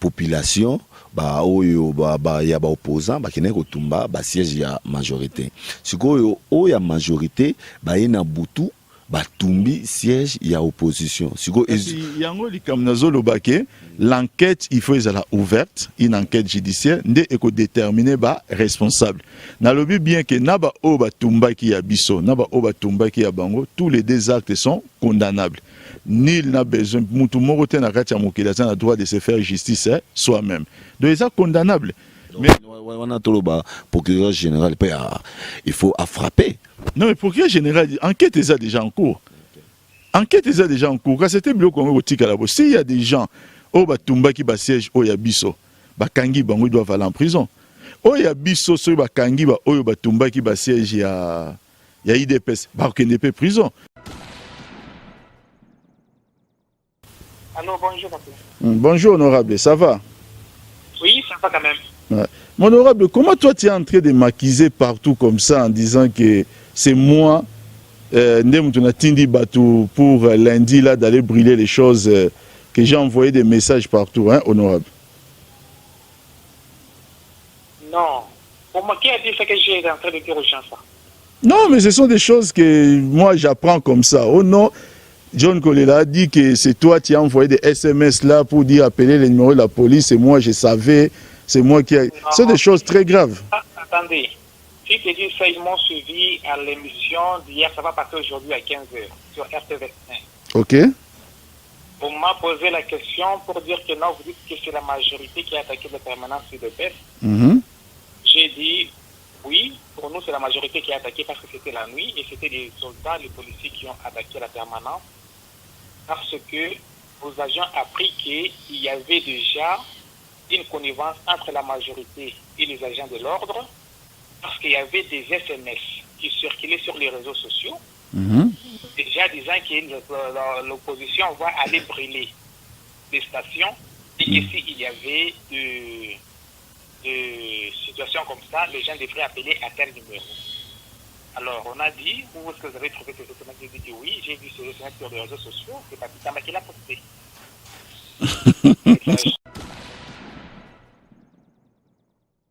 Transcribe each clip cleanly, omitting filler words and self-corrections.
population ba oyo ba ya ba opposant ba kene ko tumba ba siège ya majorité sikoyo o ya majorité ba ina butu batumbi siège ya opposition siko yango likamnazo lobake l'enquête il faut être ouverte une enquête judiciaire ndé eko déterminer ba responsable na lobi bien que naba o batumba ki ya biso naba o batumba ki ya bango tous les deux actes sont condamnables. Nul n'a besoin mutu moko te na kati ya mokili aza na droit de se faire justice soi-même donc ça condamnable. Mais on a tout le procureur général il faut frapper. Non, mais procureur général, enquête est déjà en cours. Enquête est déjà en cours. Quand c'était bien qu'on tika là-bas, s'il y a des gens, oh batumba qui ba siège, oh ya biso, ba kangi bango doivent aller en prison. Oh ya biso, so ba kangi ba oh batumba qui ba siège ya IDPS, ba kenepe prison. Allô, bonjour. Bonjour honorable, ça va? Oui, ça va quand même. Ouais. Mon honorable, comment toi tu es en train de m'accuser partout comme ça en disant que c'est moi, pour lundi là d'aller brûler les choses, que j'ai envoyé des messages partout, hein, honorable? Non. Pour moi, qui a dit ça que j'ai en train de dire aux gens ça? Non, mais ce sont des choses que moi j'apprends comme ça. Oh non, John Kolela a dit que c'est toi qui as envoyé des SMS là pour dire appeler les numéros de la police et moi je savais. C'est moi qui ai... C'est des choses très graves. Attendez. Si tu dis ça, ils m'ont suivi à l'émission d'hier, ça va passer aujourd'hui à 15h sur RTV1. Ok. On m'a posé la question pour dire que non, vous dites que c'est la majorité qui a attaqué la permanence de PES. J'ai dit oui, pour nous c'est la majorité qui a attaqué parce que c'était la nuit et c'était les soldats, les policiers qui ont attaqué la permanence parce que nous avions appris qu'il y avait déjà une connivence entre la majorité et les agents de l'ordre parce qu'il y avait des SMS qui circulaient sur les réseaux sociaux déjà disant que l'opposition va aller brûler des stations et que s'il y avait de situations comme ça, les gens devraient appeler à tel numéro. Alors on a dit, où est-ce que vous avez trouvé ces SMS? J'ai dit oui, j'ai vu ces SMS sur les réseaux sociaux, c'est pas Tama qui l'a posté.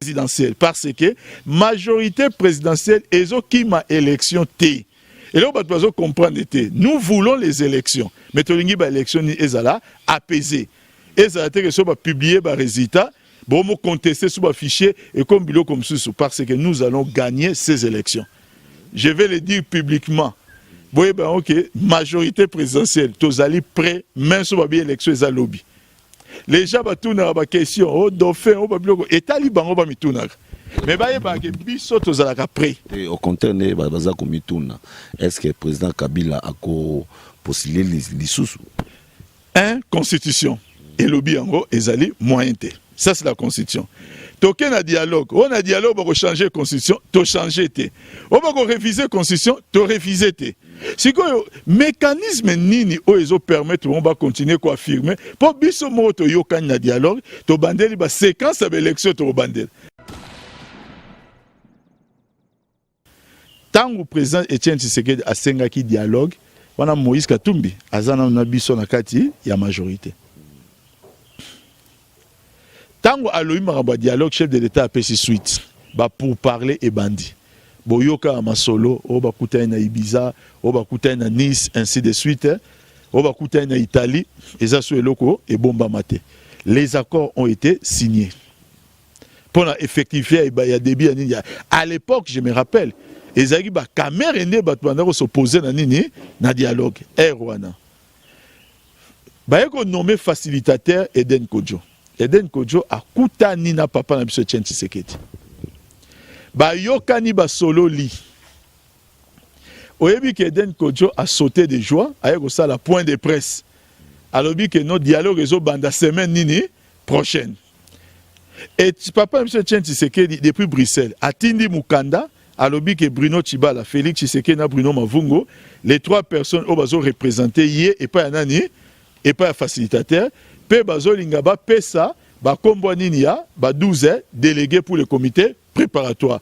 Présidentielle parce que majorité présidentielle et qui ma élection T. Et là on doit comprendre nous voulons les élections mais tolingi ba élection ni ezala apaisé ezala te que so ba publier ba résultat bon mo contester sur ba fichier et comme bilo comme sous parce que nous allons gagner ces élections. Je vais le dire publiquement. Boye ba OK majorité présidentielle tozali prêt même sur ba bi élection ezala lobby. Les gens batuna ba question oh dauphin oh babiloko etali bango ba mituna mais ba yeba ke biso tozalaka prêt au contraire ne baza ko mituna est-ce que le président Kabila a ko postuler lisusu constitution et lobby yango ezali moyen te ça c'est la constitution toke na dialogue on a dialogue ba ko changer constitution to changer te on va ko réviser constitution to réviser te sikoyo mécanisme nini o ezo permettre on va continuer ko affirmer pour biso moto yo kan na dialogue to bandeli ba séquence de l'élection to bandeli tango président Etienne Tshisekedi asengaki dialogue wana Moïse Katumbi azana na biso na kati ya majorité tango aloyi makambo dialogue chef de l'état apesi suite ba pour parler et bandi boyoka masolo o bakutana na Ibiza o bakutana na Nice ainsi de suite o bakutana na Italie eza so eloko e bomba maté les accords ont été signés pour effectifier ya débit à l'époque je me rappelle ezaki ba caméra ndé bato bandako s'opposer na nini na dialogue Rwanda ba yeko nommé facilitateur Eden Kodjo akutani na papa na biso Etienne Tshisekedi ba yokani ba solo li oyebi que Eden Kodjo a sauté de joie ayeko ça la point de presse alobi que notre dialogue ezo banda semaine nini prochaine et papa na biso Etienne Tshisekedi depuis Bruxelles atindi mukanda alobi que Bruno Tshibala, Félix Tshisekedi na Bruno Mavungo, les trois personnes au bazo représenté hier et pas nani et pas facilitateur, pe bazo lingaba pesa ba kombo nini ya ba 12 délégués pour le comité préparatoire.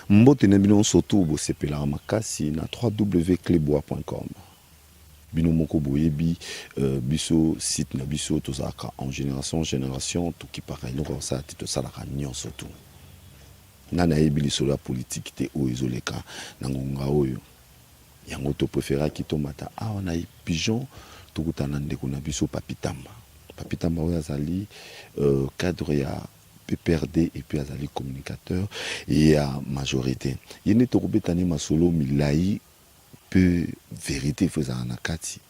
mbote na bino surtout bosepela makasi na www.clebois.com. Bino moko boyebi biso site na biso tozaka en génération tout qui pareil donc ça to sala kanyon surtout. Nana yebi sur la politique te o ezoleka na ngonga oyo. Yango to préféra ki tomata on a pigeon to kutana ndeko na biso papitamba. Papitamba oyo azali cadre ya PPRD et puis azali communicateur et à majorité. Yene to kubetani masolo milai peu vérité faisant nakati.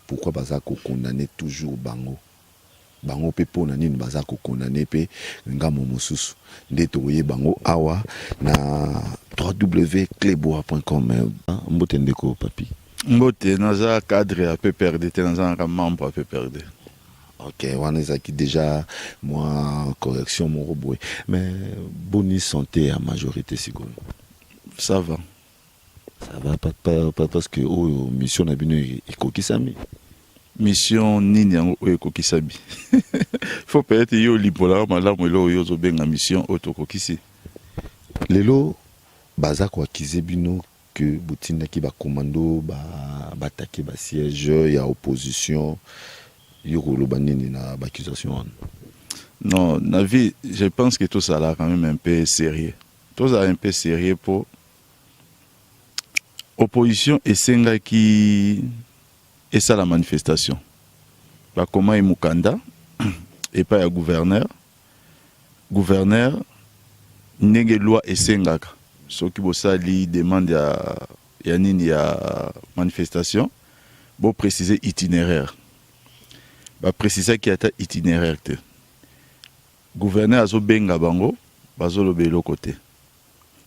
Pourquoi bazako condamner toujours bango? Bango pe pona nini bazako condamner pe ngamo mosusu. Nde toye bango awa na www.clebois.com. Mbote ndeko papi. Mbote naza cadre à PPRD te naza membre à PPRD. Ok, on est qui déjà moi correction mon robot mais bonne santé à majorité sigo. Ça va. Ça va pas parce que mission na bino ekokisami. Mission nini yango ekokisami. Faut peut-être yo lipola malamu lo yo zo benga mission otokokisi. Lelo baza ko akize bino que butinda ki ba commando ba attaquer ba siège ya opposition. Non, la vie, je pense que tout ça là quand même un peu sérieux. Tout ça un peu sérieux pour opposition et senga qui et ça la manifestation. Bah comment est Mukanda et pas le gouverneur. Gouverneur nege loi et senga. Ce qui bossa li demande à nini ya manifestation. Bon préciser itinéraire. Ba préciser qu'il y a un itinéraire. Gouverneur a benga bango, bazo lobe lo côté.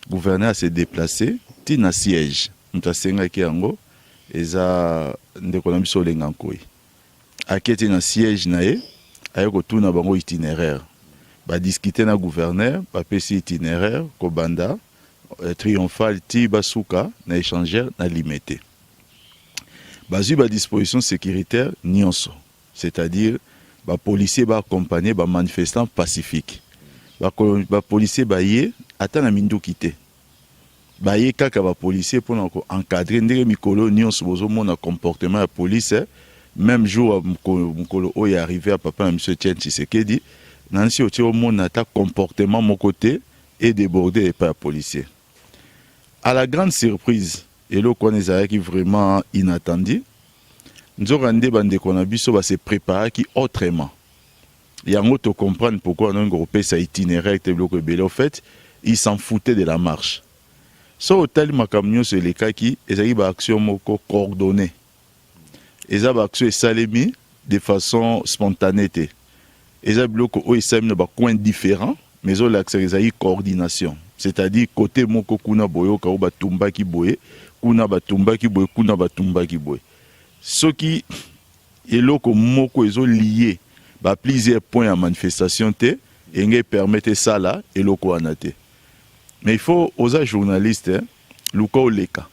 Gouverneur s'est déplacé, tina siège. Muta senga ki yango eza ndeko na biso lenga nkoi. Aketi na siège na ye, ayeko tuna bango itinéraire. Ba discuter na gouverneur, ba pesi itinéraire ko banda triomphal ti basuka na échangeur na limité. Bazu ba disposition sécuritaire nyonso. C'est-à-dire, les policiers vont accompagner les manifestants pacifiques. Les policiers vont attendre mindu quitter. Les policiers pour encadrer les mikolo nyons un comportement de police. Même jour mikolo où est arrivé à papa monsieur Tien Tshisekedi, Nancy Oti au monde attaque comportement mon côté et débordé par les policiers. À la grande surprise, et là qu'on est vraiment inattendu. Nous avons se préparer autrement. Il y a un comprendre pourquoi on a un groupe ça itinéraire en fait, ils s'en foutaient de la marche. So hôtel makamnyo c'est les cas qui ont action coordonnée. Ils ont action salemi de façon spontanée. Ils ont bloqué au SM dans coin différents, mais ils ont l'accès coordination. C'est-à-dire côté moko kuna boyo ka ba tumba ki boye, kuna ba tumba ki boye, kuna ba tumba ki boye. Ce qui est là que moko ils ont lié bah plusieurs points à manifestation te et permettre ça là et loko anate. Mais il faut aux journalistes luko leka.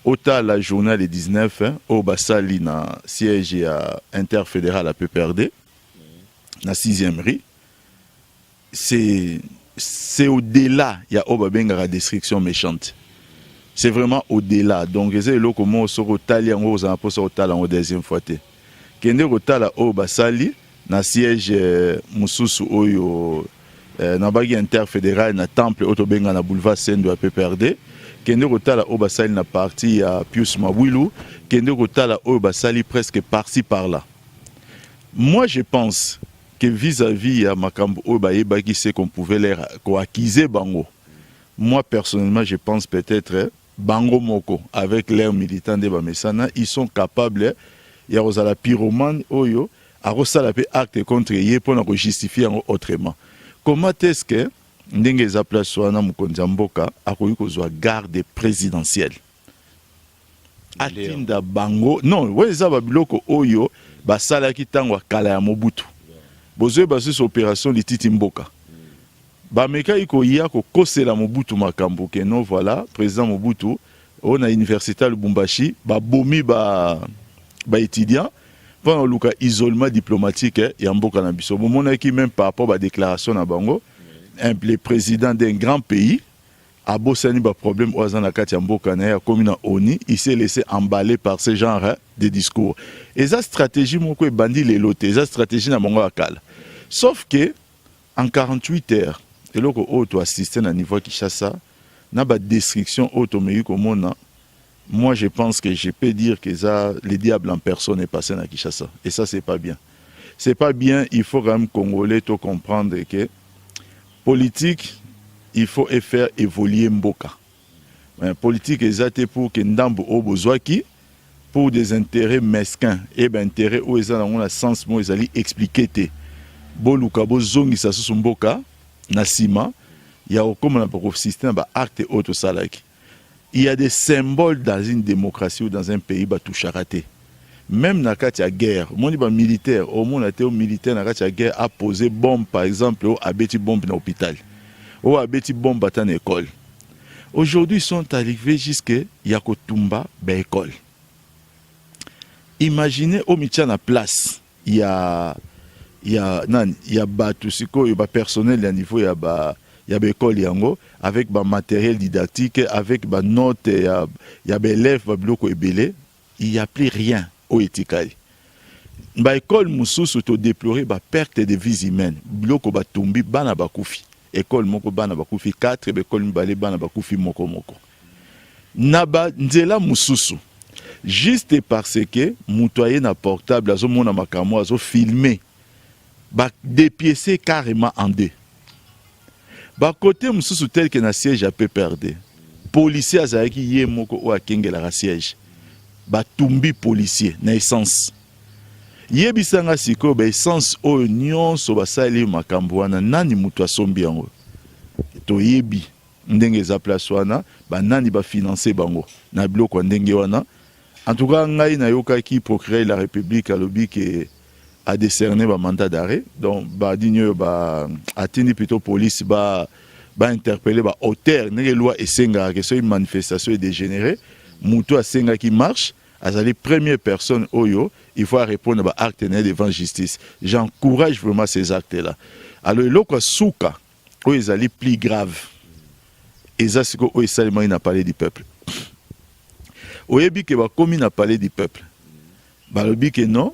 Ota la journal le 19 au basali na siège à interfédéral à PPRD na 6e rue. C'est au-delà il y a obabenga destruction méchante. C'est vraiment au-delà. Donc, c'est là comment on se retale en deuxième fois. Kende retala au basali na siège mususu oyo na bagi interfédéral na temple otobenga na boulevard Sendo à PPRD. Kende retala au basali na parti à Pius Mawilu. Kende retala au basali presque par-ci par-là. Moi, je pense que vis-à-vis à makambo au baïbaki c'est qu'on pouvait les acquiser bango. Moi, personnellement, je pense peut-être Bango Moko, avec l'air militant de Bamesana, ils sont capables, il y a la pyromane, oyo, à resalaper acte contre eux pour justifier autrement. Comment est-ce que Ndenge Zapla Soana Mukonzamboka a connu qu'on soit garde présidentielle? Atinda Bango, non, ouais, ça va biloko oyo, basala ki tangwa kala ya Mobutu. Bozoe basus opération de Titimboka. Bameka iko ya ko kosela Mobutu makambo ke non voilà président Mobutu on a université Lubumbashi ba bomi ba étudiant pendant le isolement diplomatique ya mboka na biso momona ki même par rapport à déclaration na bango le président d'un grand pays abosani ba problème oza na kati ya mboka na ya komi na ONU, il s'est laissé emballer par ce genre de discours. Et ça stratégie moko ebandi lelo te, ça stratégie na bango akala. Sauf que en 48 heures, eloko auto assisté na niveau Kinshasa, na ba destruction auto meyi komona. Moi je pense que je peux dire que ça le diable en personne est passé na Kinshasa et ça c'est pas bien. C'est pas bien, il faut quand même congolais to comprendre que politique il faut faire évoluer mboka. Politique exacte pour que ndambo obozwaki pour des intérêts mesquins et ben intérêts où ils ont un sens moi ils allaient expliquer te. Boluka bozongi sa su mboka na sima ya comme na ba système ba acte auto salaki. Il y a des symboles dans une démocratie ou dans un pays ba tout charaté. Même dans la guerre, mon militaire, au moins au militaire dans la guerre a posé bombe par exemple au abeti bombe dans l'hôpital. Ou abeti bombe dans l'école. Aujourd'hui, ils sont arrivés jusqu'à Yakotumba, ben école. Imaginez au milieu de la place, il y a tout ce qu'il y a personnel à niveau, il y a l'école yango avec ba matériel didactique, avec ba notes, il y a élèves, ba bloco et belé, il n'y a plus rien au étiquetage. Ba école mususu to déplorer ba perte de vies humaines, bloco ba tumbi bana ba kufi. École moko bana bakufi 4 école mbale bana bakufi moko naba nzela mususu juste parce que mutoye na portable azo mona makamo azo filmer ba dépiécer carrément en deux ba côté mususu tel que na siège a peu perdre policier azaki ye moko o akengela la siège ba tumbi policier na essence yebisanga siko ba essence o nyonso basali makambo wana nani mutu asombi yango to yebi ndenge za place wana ba nani ba financer bango na biloko ndenge wana en tout cas ngai na yoka ki procureur la République a lobby que a décerné ba mandat d'arrêt donc ba dinyo ba atini plutôt police ba interpeller ba auteur ndenge loi esenga que so une manifestation est dégénérée mutu asenga qui marche azali première personne oyo il faut répondre à acte devant justice. J'encourage vraiment ces actes-là. Alors, l'autre souka, où ils allaient plus grave. Et ça, c'est où ils n'a parlé du peuple. Où il que comme il n'a parlé du peuple. Bah le que non,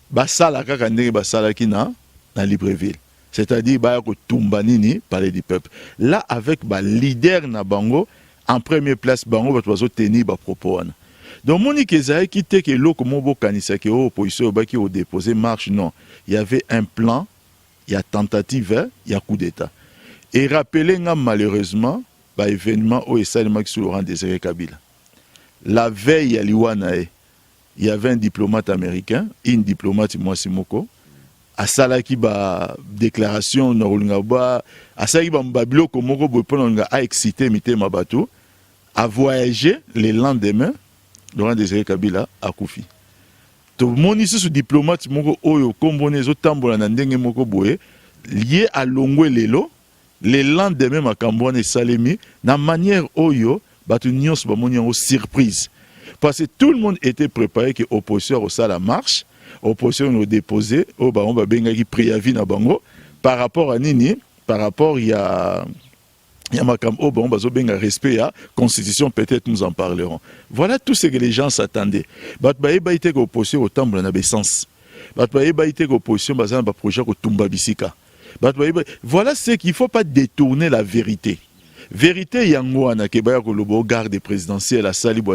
bah ça la kakandé bah ça la qui na Libreville. C'est-à-dire bah que Tumbanini parler du peuple. Là avec bah leader na bango en première place bango bah tu tenir bah propos. Donc, Monique Ezaï qui était que l'eau mobo kanisa qui opposition qui au déposé marche non. Il y avait un plan, il y a tentative, il y a coup d'état. Et rappelez malheureusement, bah événement au Essalima qui sous Laurent Désiré Kabila. La veille à Liwanae, il y avait un diplomate américain, une diplomate Mwasimoko, à Salaki ba déclaration Norulngaba, à Salaki ba mbabilo komoko bopononga a excité mité mabato, à voyager le lendemain. Laurent Désiré Kabila a Koufi. To moni ce diplomate moko oyo komboné zo tambola na ndenge moko boye lié à Longwe lelo le lendemain makambo na salemi na manière oyo batu nyos ba moni en surprise parce que tout le monde était préparé que opposition au ça la marche opposition nous déposer au ba on va benga ki préavis na bango par rapport à nini par rapport il y a makam oh bon bazo benga respect à constitution peut-être nous en parlerons. Voilà tout ce que les gens s'attendaient. Bat ba ite ko opposition au temple na sens. Bat ba ite ko opposition bazana ba projet ko tumba bisika. Bat ba voilà ce qu'il faut pas détourner la vérité. Vérité yango ana ke ba ko lobo garde présidentielle à Salibo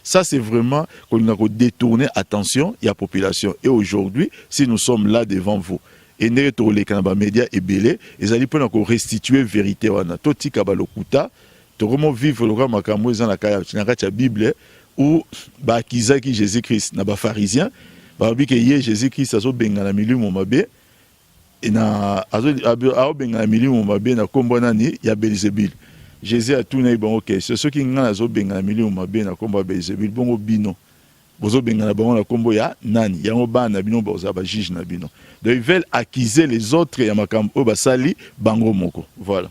ça c'est vraiment qu'on a détourné attention il y a population et aujourd'hui si nous sommes là devant vous et les médias et belé ils allaient pour restituer vérité wana toti kabalokuta to comment vivre le roi makambo dans la Bible où ba kizaki Jésus-Christ na ba pharisien ba bi que Jésus-Christ azo benga na milieu momabe et na azo benga na milieu momabe na kombo nani ya Belzébul Jésus a tout na bon OK c'est ceux qui ngana azo benga na milieu momabe na kombo Belzébul bongo bino bozo benga na bango na kombo ya nani yango bana bino boza ba juge na bino donc ils veulent accuser les autres ya makambo basali bango moko voilà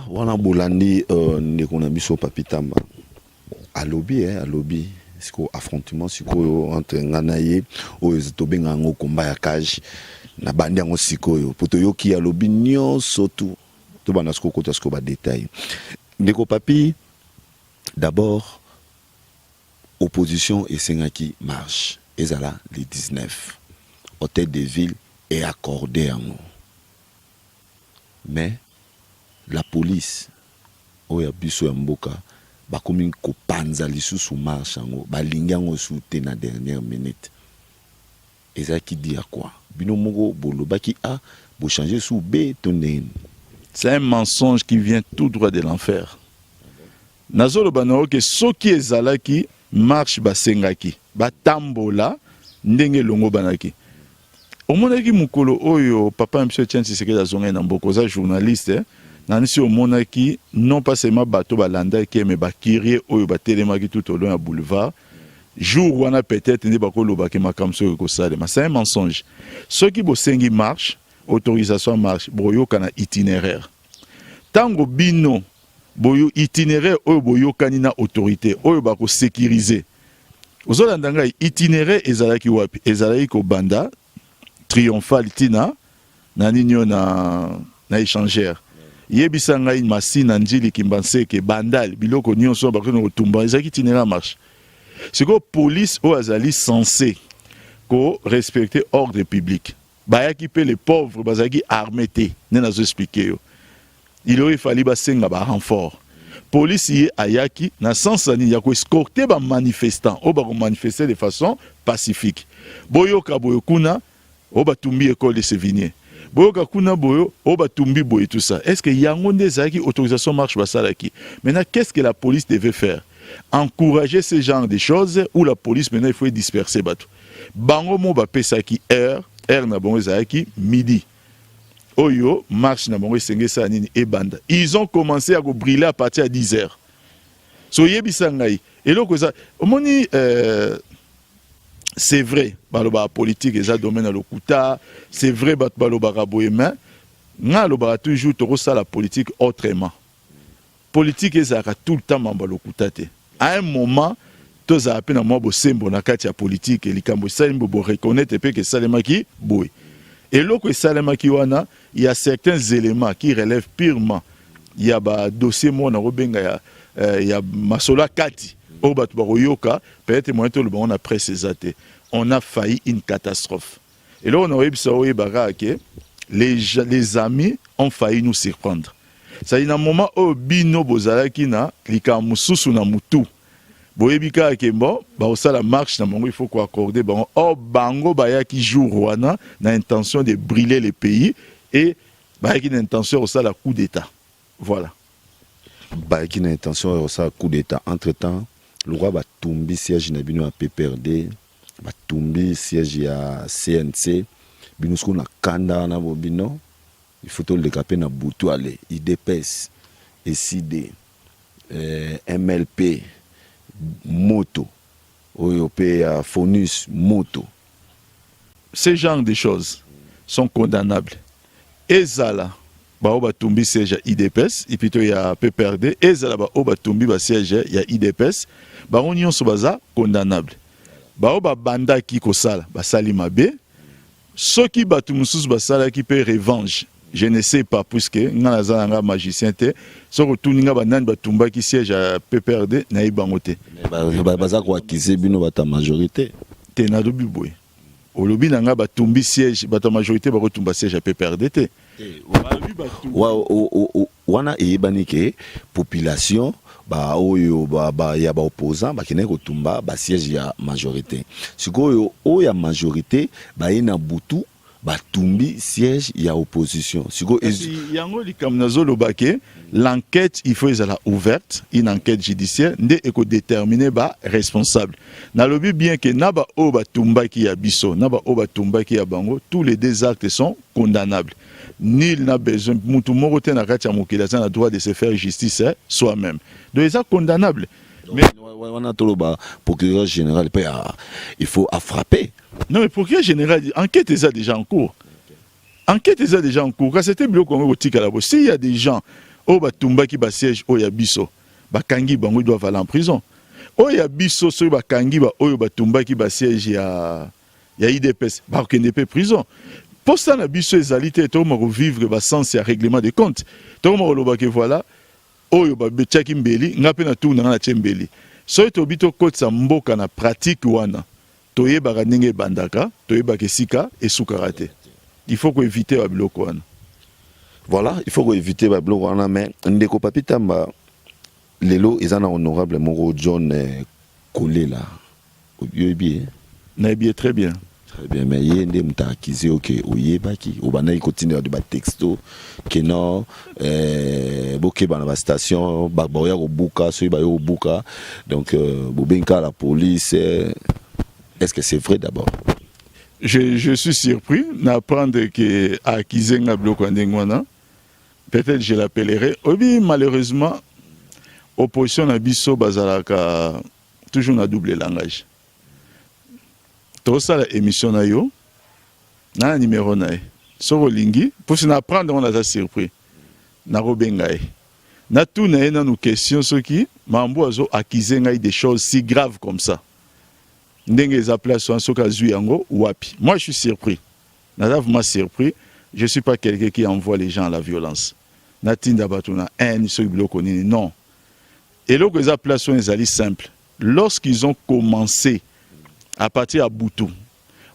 wana bolandi ndeko na biso papitamba alobi siko affrontement siko entre nganaye oyo to benga ngo komba ya cage na bandi yango siko yo poto yoki alobi nyonso tu to bana sko kota sko ba détail ndeko papi. D'abord opposition esengaki marche ezala le 19 hôtel de ville est accordé en nous, mais la police oya biso ya mboka bakomi kopanza lisusu marche yango balingi yango sute na dernière minute. Eza qui dit à quoi bino moko bolobaki a bo changer sous B tonne. C'est un mensonge qui vient tout droit de l'enfer. Nazolo banao ke soki ezalaki marche basengaki batambola ndenge longo banaki. Omonaki mukolo oyo papa monsieur Tian Tshisekedi azonga na mboko za journaliste nanisi omonaki non pas seulement bato balanda ki mais bakirie oyo batelemaki tout au long ya boulevard jour wana peut-être ne bakoloba ke makamso ko sale. Mais c'est un mensonge. Soki bosengi marche autorisation marche boyo kana itinéraire tango bino boyo itinéraire oyo boyo kanina autorité oyo bako sécuriser ozolanda ngai itinéraire ezalaki wapi ezalaki ko banda triomphal tina na ninyo na échangère yebisa ngai masina njili kimbanseke bandal biloko nyonso bako no tumba ezalaki itinéraire marche siko police o azali censé ko respecter ordre public bayaki pe les pauvres bazaki armés te ne nazo expliquer yo. Il aurait fallu basenga ba renfort. Police y ayaki na sansani ya ko escorter ba manifestants o ba ko manifester de façon pacifique. Boyoka boyokuna o ba tumbi école de Sévigné. Boyoka kuna boyo o ba tumbi boy tout ça. Est-ce que yango ndezaki autorisation marche basalaki? Maintenant qu'est-ce que la police devait faire? Encourager ce genre de choses ou la police maintenant il faut disperser bato. Bango mo ba pesaki heure na bango ezaki midi. Oyo, marche na bango esengesa nini ebanda. Ils ont commencé à brûler à partir de 10h. So yebisa ngai. Et là, omoni c'est vrai, baloba politique eza domaine à lokuta, c'est vrai baloba raboyema, nga loba toujours toro ça la politique autrement. Politique ezaka tout le temps mamba lokuta te. À un moment, toza apena mo bo sembo na kati ya politique likambo salimbo bo reconnaître pe que salemaki boy. Et là, il y a certains éléments qui relèvent purement. Il y a un dossier, il y a Masola Kati, peut-être on a précisé. On a failli une catastrophe. Et là, on a vu les amis ont failli nous surprendre. Ça y a un moment où Bino Bozalaki na likamususu na mutu. Boyebika akembo ba osala marche na mongo il faut quoi accorder bon oh bango baya ki jour wana na intention de brûler le pays et ba ki na intention osala coup d'état. Voilà. Ba ki na intention osala coup d'état. Entre-temps, le roi ba tumbi siège na bino a PPRD, ba tumbi siège ya CNC, bino sko na kanda na bobino. Il faut to le caper na butu ale, IDPS, SID, MLP moto Oyopé Fonus moto. Ces genres de choses sont condamnables. Ezala baoba tumbi siège IDPS et puis il y a PPRD ezala baoba tumbi ba siège ya IDPS ba union sobaza condamnable. Baoba banda ki kosala ba salima be soki batumusus basala ki pe revanche. Je ne sais pas, puisque nous avons un magicien, surtout nous avons un batumba qui siège à PPRD, na ibangote. Baza quoi qui c'est bino bata majorité. Te na do biboy. Au lobby nanga batumbi siège bata majorité ba retumba siège à PPRD te. Wana ebanike population ba oyo ba ya ba opposant ba kene ko tumba ba siège ya majorité. Sikoyo o ya majorité ba ina butu batumbi siège ya opposition. Yango likamnazo lobake l'enquête il faut être ouverte, une enquête judiciaire ndé eko déterminer ba responsable. Na lobi bien que naba o batumba ki ya biso, naba o batumba ki ya bango, tous les deux actes sont condamnables. Nul n'a besoin mutu moko te na kati ya mokili a droit de se faire justice soi-même. Donc c'est condamnable. Mais on a tout le procureur général il faut frapper. Non, mais procureur général, enquête est déjà en cours. Enquête est déjà en cours. Quand c'était bien qu'on est là-bas, s'il y a des gens, oh batumba qui ba siège, oh yabiso, bakangi bango doivent aller en prison. Oh yabiso, so bakangi ba oh batumba qui ba siège ya IDPS, ba kende pe prison. Pour ça, na biso ezalité, to mo vivre ba sens ya règlement de compte. To mo loba ke voilà, oyo ba betchaki mbeli, ngape na tourna na tchembeli. So to bito kotsa mboka na pratique wana. Toyeba ndenge bandaka, toyeba ke sika et soukarate. Il faut éviter ba biloko wana. Voilà, il faut éviter ba biloko wana, mais ndeko papi tamba lelo ezana honorable moko John Kolela. Yobi Naibie très bien. Très bien, mais il y a des gens qui disent que oyebaki, obana continue de texto, que non, boké dans la station, baboya au buka, so ba au buka, donc bobenka la police. Est-ce que c'est vrai d'abord? Je suis surpris d'apprendre que à Kizenga Bloko Ndengwana, peut-être je l'appellerai. Oui, malheureusement, opposition à Bisso Bazalaka toujours na double langage. Tout ça la émission na yo na numéro na soro lingi pour se apprendre on a surpris na robengai na tout na nos questions ce qui mambo azo accuser ngai des choses si graves comme ça ndenge za place en soka zui yango wapi. Moi je suis surpris, na vraiment surpris. Je suis pas quelqu'un qui envoie les gens à la violence na tinda batuna haine ce bloko nini non. Et là que za place on ezali simple lorsqu'ils ont commencé à partir à Boutou.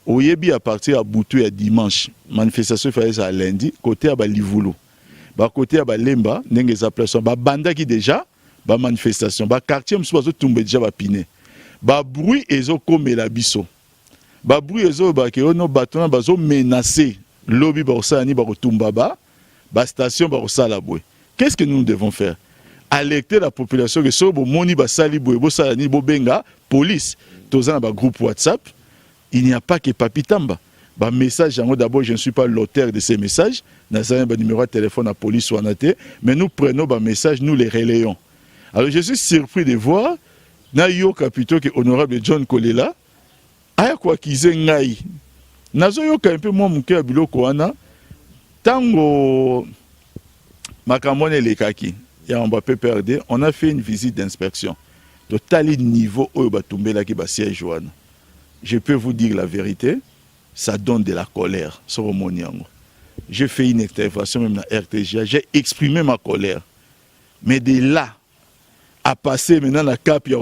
Oyebi à partir à Boutou et dimanche. Manifestation faisait à lundi, côté à Livulu. Côté à Lemba, n'engeza place. Banda qui déjà, manifestation. Quartier, monsieur, bazo tombe déjà piné. Bruit ezo comme la biso. Bruit ezo ke ono batona bazo menacer. Lobby baosa ni barotumba station baosa la boue. Qu'est-ce que nous devons faire? Alerter la population que so bo moni basali boue bo sala ni bo benga police. Dans un groupe WhatsApp, il n'y a pas que Papi Tamba. Message, d'abord, je ne suis pas l'auteur de ces messages. Nous avons un numéro de téléphone à la police ou à Naté, mais nous prenons un message, nous les relayons. Alors je suis surpris de voir, Nayo Capito, qui est honorable John Kolela, aya quoi qu'ils aient ngai. Nazo yo un peu moins mon cœur biloko wana. Tango makamone le kaki. Ya Mbappé perdé, on a fait une visite d'inspection. Total niveau où siège. Je peux vous dire la vérité, ça donne de la colère sur le Moniango. J'ai fait une intervention même dans RTGA, j'ai exprimé ma colère. Mais de là à passer maintenant la cap, il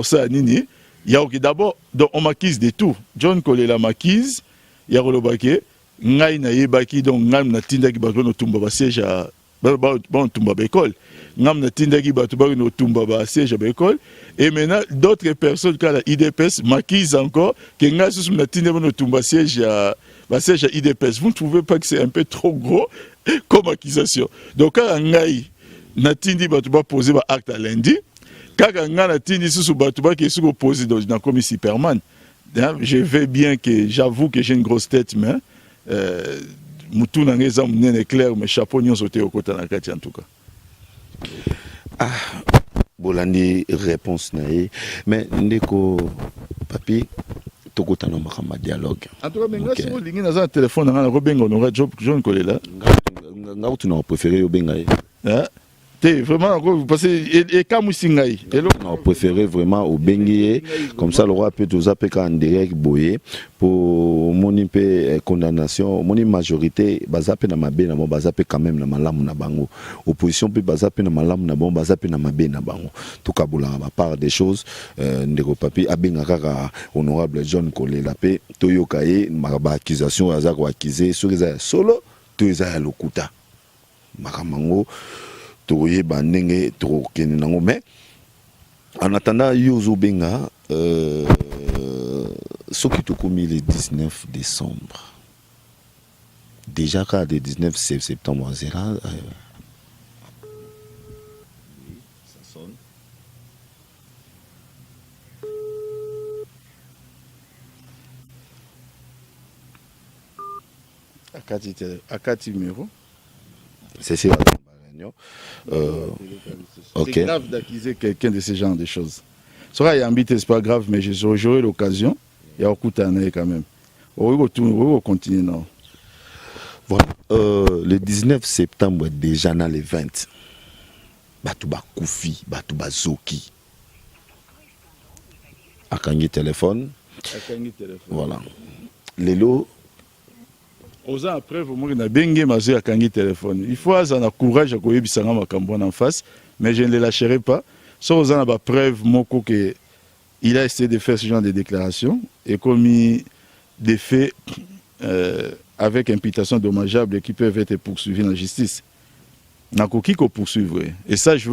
y a d'abord, on m'acquise de tout. John Kolela m'acquise, il y a Rolobake, Ngai na yebaki, donc Ngam na tinda ki bato no tumba siège à bon tumba école. Ngam na tindaki batu ba no tumba ba siège à l'école et maintenant d'autres personnes quand la IDPS maquise encore que nga sous na tindaki no tumba siège à IDPS. Vous ne trouvez pas que c'est un peu trop gros comme accusation? Donc quand ngai na tindi batu ba poser ba acte à lundi, quand nga na tindi sous batu ba qui sous poser dans la commission Superman, je vais bien que j'avoue que j'ai une grosse tête mais mutu na ngeza mnene clair mais chapeau nyon sauté au côté na kati en tout cas. Ah, bolandi réponse nae, mais ndeko papi tokotana makamba dialogue. En tout cas, mais si vous lingi na téléphone na robenga on John Kolela. Nga tu na préféré yo benga. Vraiment, vous passez et Kamusingai. On préféré vraiment au Benguier, comme ça le roi peut tout zapper en direct boyer pour mon condamnation, mon majorité, bazape na mabe na bon bazape quand même na malamu na bango. Opposition peut bazape na malamu na bon bazape na mabe na bango. Tout cas boula à part des choses, ndeko papi abengaka honorable John Kolela pe toyokaye maraba accusation azako accusé sur les solo to eza lokuta. Makamango mais en attendant Yozo Benga ce qui te commis le 19 décembre déjà quand le 19 septembre ça sonne à 4 numéros c'est ça. C'est grave d'accuser quelqu'un de ce genre de choses. Ça y ambité, c'est pas grave, mais j'aurai l'occasion. Il y a beaucoup d'années quand même. On va continuer non. Voilà. Le 19 septembre déjà dans les 20. Batouba Koufi, Batouba Zoki. Akangi téléphone. Voilà. Lélo, Oza après vraiment na bengue mazo ya kangi téléphone. Il faut avoir courage à koyebisanga makambo en face, mais je ne les lâcherai pas. Sauf oza na ba preuve moko que il a essayé de faire ce genre de déclaration et commis des faits avec imputation dommageable qui peuvent être poursuivis en justice. Nakoki ko poursuivre. Et ça, je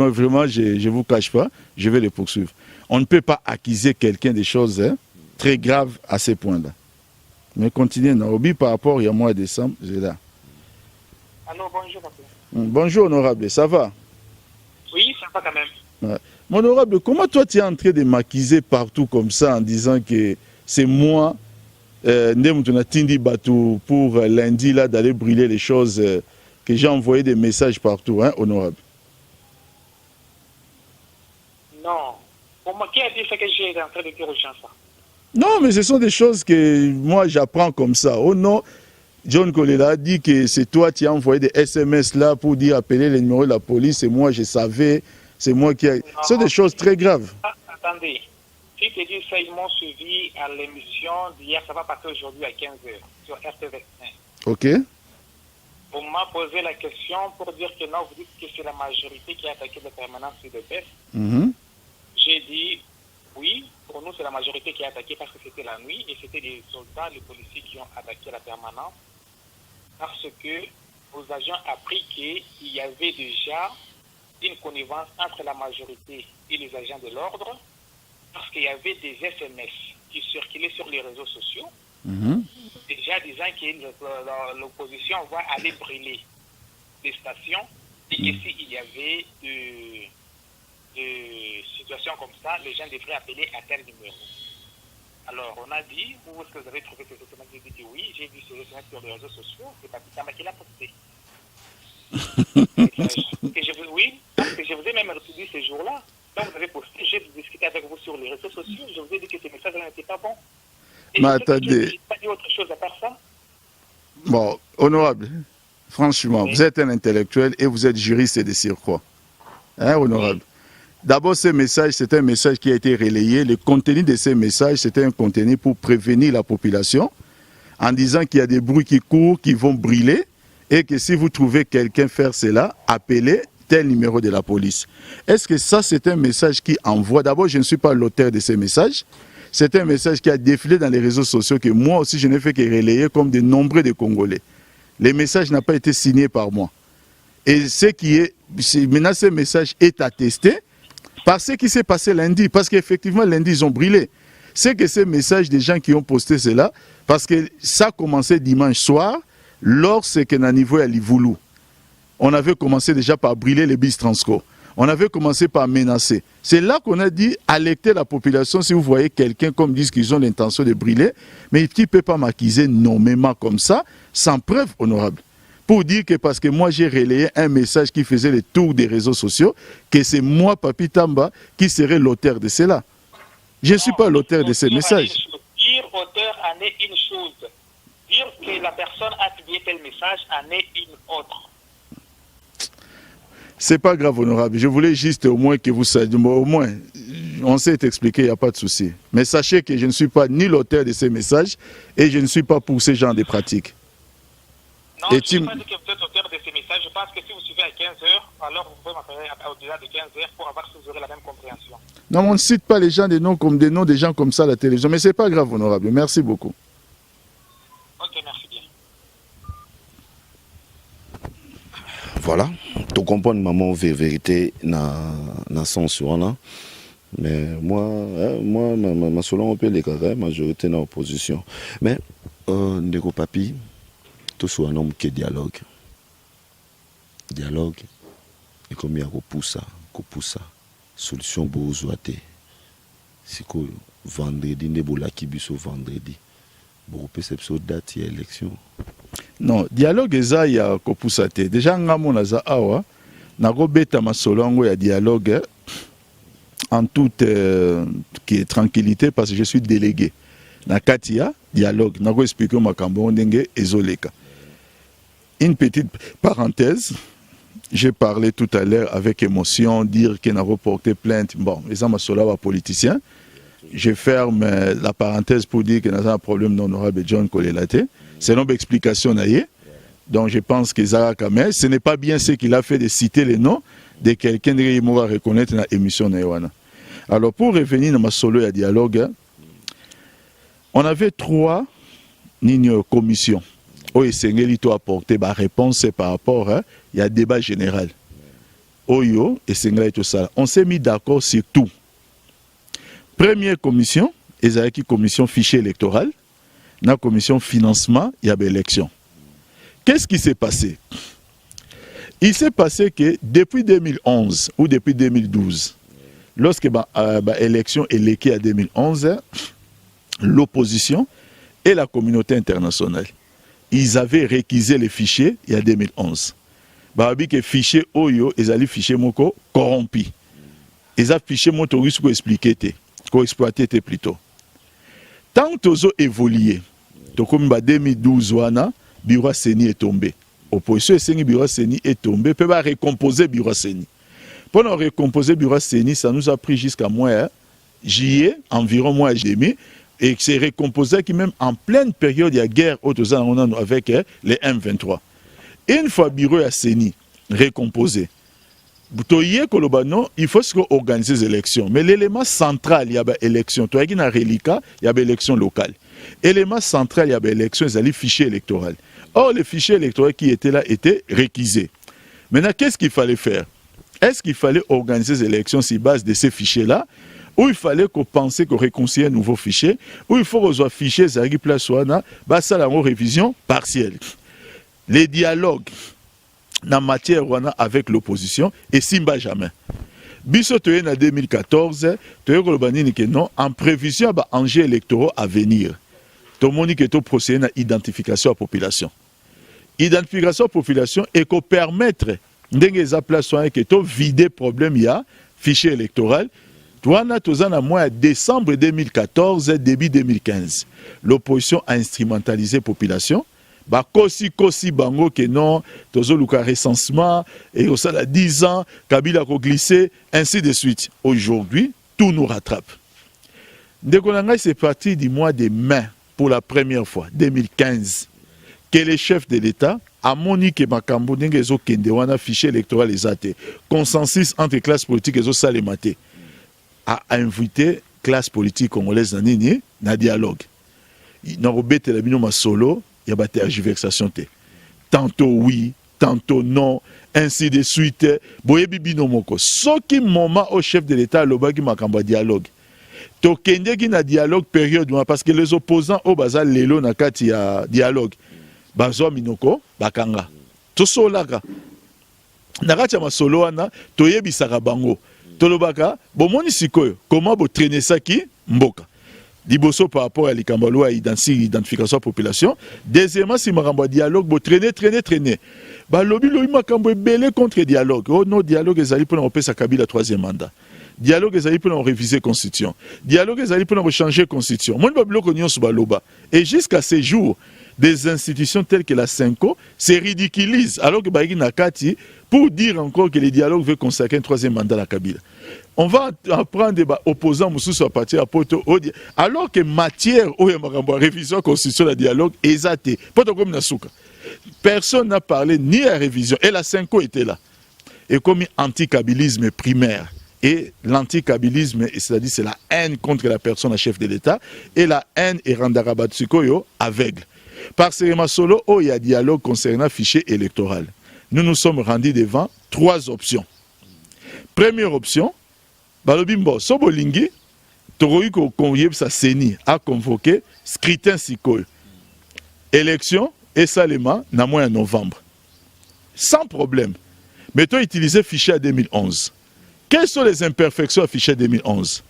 vous cache pas, je vais les poursuivre. On ne peut pas accuser quelqu'un des choses très graves à ces points-là. Mais continuez, Naobi, par rapport à mois de décembre, j'ai là. Alors, bonjour, papa. Bonjour, honorable, ça va? Oui, ça va quand même. Ouais. Mon honorable, comment toi tu es en train de m'accuser partout comme ça en disant que c'est moi, pour lundi là d'aller brûler les choses, que j'ai envoyé des messages partout, hein, honorable? Non. Pour moi, qui a dit ça que j'ai en train de dire aux gens ça? Non, mais ce sont des choses que moi j'apprends comme ça. Oh non, John Kolela a dit que c'est toi qui as envoyé des SMS là pour dire appeler les numéros de la police, et moi je savais, c'est moi qui a... Ce sont des choses très graves. Attendez, si tu dis ça, ils m'ont suivi à l'émission d'hier, ça va passer aujourd'hui à 15h sur RTV1. Ok. On m'a posé la question pour dire que non, vous dites que c'est la majorité qui a attaqué la permanence de PES. J'ai dit oui, pour nous c'est la majorité qui a attaqué parce que c'était la nuit et c'était les soldats, les policiers qui ont attaqué la permanence parce que nous avions appris qu'il y avait déjà une connivence entre la majorité et les agents de l'ordre parce qu'il y avait des SMS qui circulaient sur les réseaux sociaux déjà disant que l'opposition va aller brûler des stations et que s'il y avait de situations comme ça, les gens devraient appeler à tel numéro. Alors on a dit, où est-ce que vous avez trouvé ces SMS? J'ai dit oui, j'ai vu ces SMS sur les réseaux sociaux, c'est Papi Tamba qui l'a posté. Oui, parce que je vous ai même répondu ce jour-là. Quand vous avez posté, j'ai discuté avec vous sur les réseaux sociaux, je vous ai dit que ces messages-là n'étaient pas bons. Et mais attendez. Je n'ai pas dit autre chose à part ça. Bon, honorable, franchement, oui. Vous êtes un intellectuel et vous êtes juriste de surcroît. Hein, honorable? Oui. D'abord, ce message, c'est un message qui a été relayé. Le contenu de ces messages, c'était un contenu pour prévenir la population en disant qu'il y a des bruits qui courent, qui vont brûler et que si vous trouvez quelqu'un faire cela, appelez tel numéro de la police. Est-ce que ça, c'est un message qui envoie? D'abord, je ne suis pas l'auteur de ces messages. C'est un message qui a défilé dans les réseaux sociaux que moi aussi, je n'ai fait que relayer comme de nombreux de Congolais. Les messages n'ont pas été signés par moi. Et ce qui est, maintenant, ce message est attesté par ce qui s'est passé lundi. Parce qu'effectivement, lundi, ils ont brûlé. C'est que ces messages des gens qui ont posté cela, parce que ça a commencé dimanche soir, lorsque Nanivo à Livoulou, on avait commencé déjà par brûler les bus Transco. On avait commencé par menacer. C'est là qu'on a dit, alerter la population si vous voyez quelqu'un comme disent qu'ils ont l'intention de brûler, mais qui ne peut pas m'accuser nommément comme ça, sans preuve honorable. Pour dire que parce que moi j'ai relayé un message qui faisait le tour des réseaux sociaux, que c'est moi, Papi Tamba, qui serait l'auteur de cela. Je ne suis pas l'auteur de ces messages. Dire auteur en est une chose. Dire que la personne a publié tel message en est une autre. C'est pas grave, honorable. Je voulais juste au moins que vous sachiez, au moins, on s'est expliqué, il n'y a pas de souci. Mais sachez que je ne suis pas ni l'auteur de ces messages et je ne suis pas pour ce genre de pratiques. Non, je ne sais pas dit que vous êtes auteur de ces messages. Je pense que si vous suivez à 15h, alors vous pouvez m'appeler au-delà de 15h pour avoir si vous aurez la même compréhension. Non, on ne cite pas les gens des noms comme des noms des gens comme ça à la télévision, mais ce n'est pas grave, honorable. Merci beaucoup. Ok, merci bien. Voilà, tu comprends maman vérité na sens là. Mais moi ma selon on peut les carrés majorité dans opposition. Mais ndeko papi tout soit un homme qui dialogue et comme il y a poussa solution pour zoaté. C'est que vendredi ne bolaki biso vendredi. Bon perception date ya élection. Non, dialogue eza ya kopusa te. Déjà ngamo naza awa nako beta masolongo ya dialogue en toute tranquillité parce que je suis délégué. Na katia dialogue nako expliquer makambo ndenge ezoleka. Une petite parenthèse, j'ai parlé tout à l'heure avec émotion dire qu'il n'a reporté plainte. Bon, les hommes sont politiciens. Je ferme la parenthèse pour dire qu'il y a un problème d'honorable John Kolelate. C'est une explication. Donc je pense que Zara Kamel, ce n'est pas bien ce qu'il a fait de citer les noms de quelqu'un qui va reconnaître dans l'émission. Alors pour revenir dans ma solo et dialogue, on avait 3 commissions. Oyo esengeli to apporter ba réponse par rapport à il y a débat général. Oyo esengeli to ça. On s'est mis d'accord sur tout. Première commission, ezalaki commission fichier électoral, na commission financement, il y a élection. Qu'est-ce qui s'est passé? Il s'est passé que depuis 2011 ou depuis 2012, lorsque l'élection est léguée à 2011, l'opposition et la communauté internationale, ils avaient réquisé les fichiers il y a 2011. Babi que fichier Oyo, ils allaient fichier moko corrompu. Ils avaient fichier moto risque pour expliquer, pour exploiter plutôt. Tant qu'ils ont évolué, donc comme 2012 wana, Bureau Seni est tombé. Opposition Seni Bureau Seni est tombé. Peut pas récomposer Bureau Seni. Pour nous récomposer Bureau Seni, ça nous a pris jusqu'à mois juillet, environ mois et demi. Et c'est récomposé qui même en pleine période il y a guerre avec les M23. Une fois bureau à Seni récomposé, il faut organiser les élections. Mais l'élément central, il y a des élections. Il y a des élections locales. L'élément central, il y a des élections, il y a les fichiers électoraux. Or, les fichiers électoraux qui étaient là étaient réquisés. Maintenant, qu'est-ce qu'il fallait faire? Est-ce qu'il fallait organiser les élections sur base de ces fichiers-là? Ou il fallait qu'on pense qu'on réconcilie un nouveau fichier, ou il faut qu'on soit fichier, ça arrive place ouana, bah ça la révision partielle. Les dialogues dans matière ouana avec l'opposition et simba jamais. Biso toye en 2014, toye kolobani que non, en prévision bah enjeux électoraux à venir. Tout le monde qui est procédé à l'identification de la population. Identification de la population et qu'on permettre de place ouana que to vider problème il y a fichier électoral. En mois de décembre 2014, début 2015, l'opposition a instrumentalisé la population. Kosi bango que non, tozo luka recensement, et au ça 10 ans, Kabila a glissé, ainsi de suite. Aujourd'hui, tout nous rattrape. C'est parti du mois de mai, pour la première fois, 2015, que les chefs de l'État a monique Makambo Nengezo Kendewana, fichier électoral les athées, consensus entre classes politiques et autres maté. A invité classe politique congolaise dans le dialogue. Dans le solo, il y a des tergiversations. Tantôt oui, tantôt non, ainsi de suite. Boye bibi no moko. Ce qui moment au chef de l'État le bagi makamba dialogue. To kende ki na dialogue période parce que les opposants au bazal lelo na kati ya dialogue. Bazo minoko bakanga. To solaka. Na kati ya masolo wana to yebisaka bango. Tolobaka, bomoni sikoyo, comment vous traînez ça qui mboka. Diboso par rapport à l'Ikambalo à identification de la population. Deuxièmement, si Maramba dialogue, vous traînez. Lobi makambo belé contre dialogue. Oh non, dialogue est allé pour nous sa Kabila 3e mandat. Dialogue est allé pour nous réviser la constitution. Dialogue est allé pour nous changer la constitution. Moi, et jusqu'à ces jours, des institutions telles que la Senko se ridiculisent alors que Baïgi Nakati pour dire encore que les dialogues veulent consacrer un 3e mandat à la Kabila. On va apprendre des opposants à partir à Poto alors que matière où il y a révision constitution de dialogue est athée. Personne n'a parlé ni à la révision et la Senko était là. Et comme anti-kabilisme primaire. Et l'anti-kabilisme, c'est-à-dire c'est la haine contre la personne à chef de l'État et la haine est Randarabatsukoyo aveugle. Parce que solo, il y a dialogue concernant fichier électoral. Nous nous sommes rendus devant 3 options. Première option, Balobimbo, Sobolingi, Toroïko Kongieb sa Seni a convoqué scrutin sikoy. Élection et Salema, na mois en novembre. Sans problème. Mais tu as utilisé fichier à 2011. Quelles sont les imperfections à fichier 2011?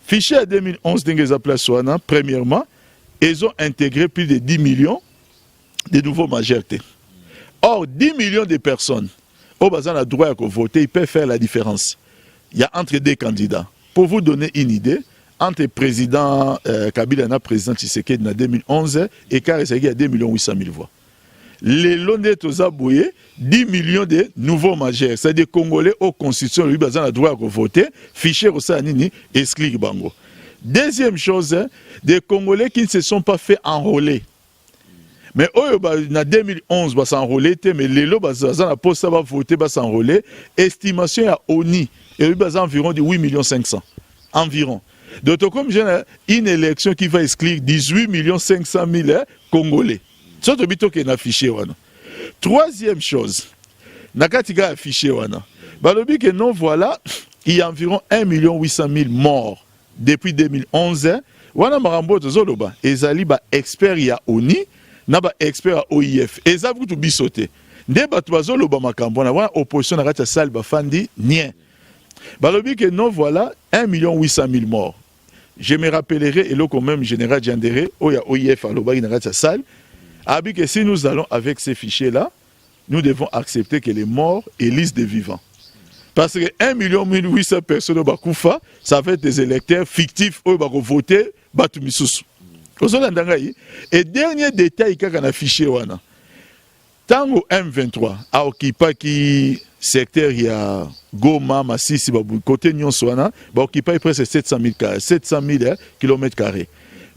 Fichier à 2011, premièrement, ils ont intégré plus de 10 millions de nouveaux majorités. Or, 10 millions de personnes, au bazar a droit à voter, ils peuvent faire la différence. Il y a entre 2 candidats. Pour vous donner une idée, entre le président Kabila et le président Tshisekedi en 2011, l'écart est à 2 800 000 voix. Les Londres Tozabouye, 10 millions de nouveaux majeurs. C'est des Congolais aux constitutions, lui, bazar a droit à voter, fichier au Sanini, exclut Bango. Deuxième chose, des Congolais qui ne se sont pas fait enrôler. Mais oyo na 2011 ba s'enrôler mais lelo baza na poste ba voter ba s'enrôler estimation ya ONI et baza environ de 8 500 000 environ. Donc comme j'ai une élection qui va exclure 18 500 000 Congolais. Ça to bito ke na affiché wana. Troisième chose, nakatika affiché wana. Balobi que non voilà, il y a environ 1 800 000 morts depuis 2011. Wana marambo tozoloba ezali ba expert ya ONI na ba expert ya OIF eza vutu bisote nde bato bazoloba makambo na wana opposition na kati ya salle bafandi nien balobi que non voilà 1 800 000 morts. Je me rappellerai et le quand même général Diandéré oya OIF alobaki na kati ya salle abi que si nous allons avec ces fichiers là nous devons accepter que les morts élisent des vivants. Parce que 1 800 000 personnes au Bakoufa, ça va être des électeurs fictifs où ils vont voter Batumisusu. Et dernier détail qu'il y a affiché, Tango M23 a occupé qui secteur il y a Goma, Massissi, côté Nyonswana, a occupé presque 700 000 km².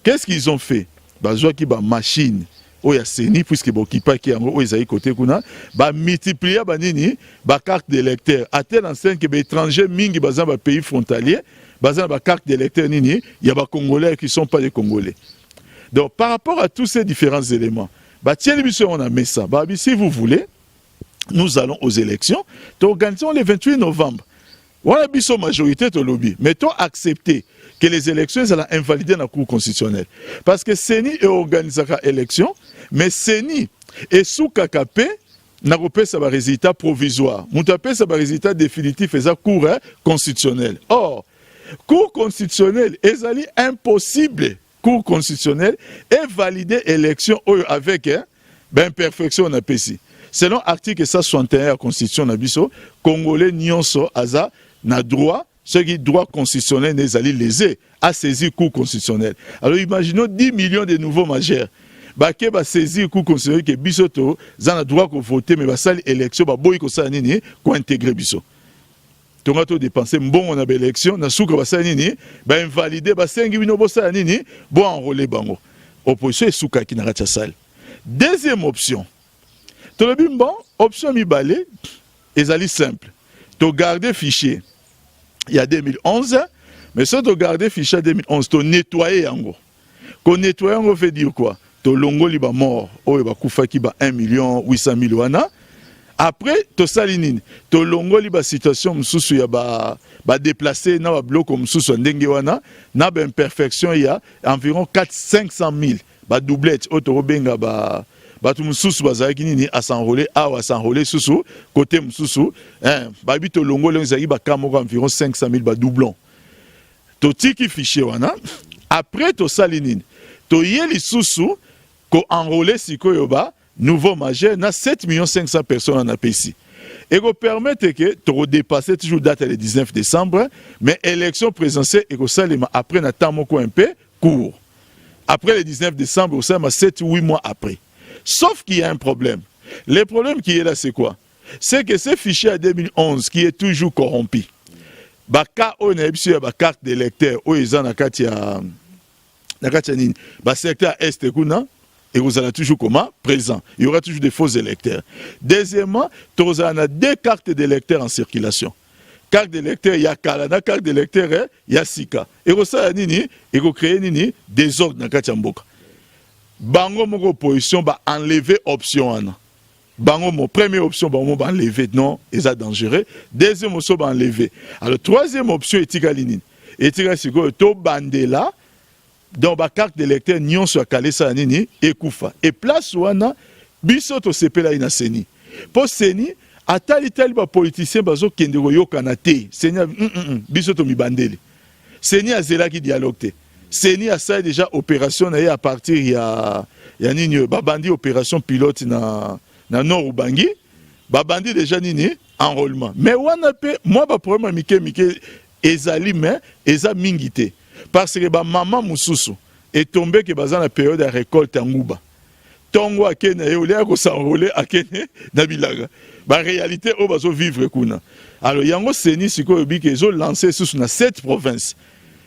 Qu'est-ce qu'ils ont fait? Ils ont occupé une machine. Oya seni puisque bokipa ki yango oya côté kuna ba multiplier ba nini ba carte d'électeur à tel enseigne que ba étrangers mingi bazan ba pays frontalier bazan ba carte d'électeur nini il y a ba congolais qui sont pas des congolais. Donc par rapport à tous ces différents éléments ba tiens l'émission on a mis ça ba si vous voulez nous allons aux élections organisons le 28 novembre. On a biso majorité to lobby mais to accepter que les élections sont invalidées dans la Cour constitutionnelle. Parce que CENI est organisé l'élection, mais CENI est sous KKP, n'a pas sa résultat provisoire. Moutapé sa résultat définitif et sa Cour constitutionnelle. Or, Cour constitutionnelle est impossible. Cour constitutionnelle est validée l'élection avec imperfection na PECI. Selon l'article 161 de la Constitution nabiso, Congolais nyonso aza na droit. Ce qui droit constitutionnel n'est allé lésé à saisir cours constitutionnel. Alors imaginons 10 millions de nouveaux majeurs. Baké va saisir cours constitutionnel que bisoto zana droit ko voter mais ba sali élection ba boy ko sa nini ko intégrer biso. Tonga to dépenser bon on a élection na souka ba sa nini ba invalider ba 5 bino bo sa nini bo enrôler bango. Opposition souka ki na ratia salle. Deuxième option. To le bon option mi balé ezali simple. To garder fichier il y a 2011, mais si tu regardes le fichier 2011, tu nettoyer yango. Qu'on nettoyer yango veut dire quoi? Tu longo liba mort, ou liba koufa ki ba 1 800 000 wana. Après, tu salinine, tu longo liba situation msusu ya ba déplacé na ba bloc msusu ndenge wana, na ba imperfection il y a environ 400-500 000 ba doublette auto benga ba batu mususu bazaki nini a s'enrôler awa s'enrôler susu côté mususu babi to longo lenzaki ba kamoko environ 500 000 ba doublon to tiki fichier wana après to salinine to yeli susu ko enrôler sikoyo ba nouveau majeur na 7 500 000 personnes en APC et ko permettre que to dépasser toujours date le 19 décembre mais élection présidentielle et ko salima après na temps moko un peu court après le 19 décembre ça ma 7-8 mois après. Sauf qu'il y a un problème. Le problème qui est là, c'est quoi? C'est que ce fichier à 2011 qui est toujours corrompu. Baka on a eu ba carte d'électeur où ils ont secteur est kuna et vous allez toujours comment présent. Il y aura toujours des faux électeurs. Deuxièmement, vous avez 2 cartes d'électeurs en circulation. Carte d'électeur, il y a Kalana, carte d'électeur, il y a Sika. Et vous avez nini, et vous créez nini désordre dans Katiamboka. Bango moko opposition ba enlever option ana. Bango mo première option ba enlever non, c'est dangereux. Deuxième option ba enlever. Alors troisième option etika linine. Etika siko to bandela dans ba carte d'électeur nyon sur calé ça nini ekufa. Et place wana biso to sepela ina seni. Po seni atali tali ba politicien bazo kende ko yokana te. Seni biso to mi bandeli. Seni azela ki dialogue te. Seni a ça déjà opération à partir il y a nini babandi opération pilote na Nord Ubangi babandi déjà nini enrôlement mais wana pe moi ba problème mike ezali mais eza mingité parce que ba maman mususu est tombé que bazan la période de récolte en Nguba tongo akene eolea ko s'enrôler akene na bilaga ba réalité o bazo vivre kuna alors yango seni siko bi que zo lancer sous na 7 provinces.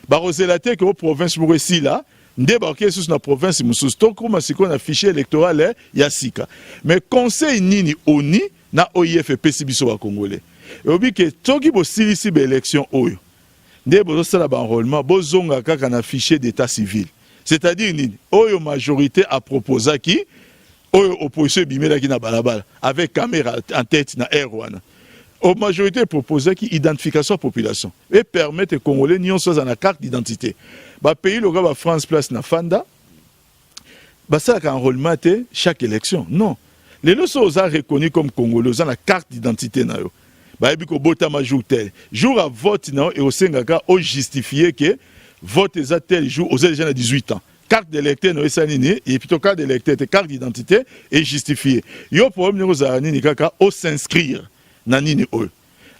Baroselaté que aux provinces pour ici là, nde bakoki sous na province mosusu tokóma sikoyo na fichier électoral ya sika. Mais conseil nini oni na OIF epesi biso bakongolais elobi ke soki bosilisi baélection oyo nde bozosala baenrôlement bozonga kaka na fichier d'état civil, c'est-à-dire nini oyo majorité aproposaki oyo opposition ebimelaki na balabala avec caméra en tête na air wana. La majorité proposait qui identification de la population et permettre aux Congolais nyonso za na carte d'identité. Ba pays le gars France place na Fanda. Ba ça enrôlement chaque élection. Non. Les losos ont reconnu comme Congolais ont la carte d'identité na yo. Ba ebi ko bota majou tel. Jour à vote na et au sengaka au justifier que vote est tel jour aux déjà 18 ans. Carte d'électeur no esanini et plutôt carte d'électeur carte d'identité est justifiée. Yo problème no za nini kaka au s'inscrire. Nanini ol.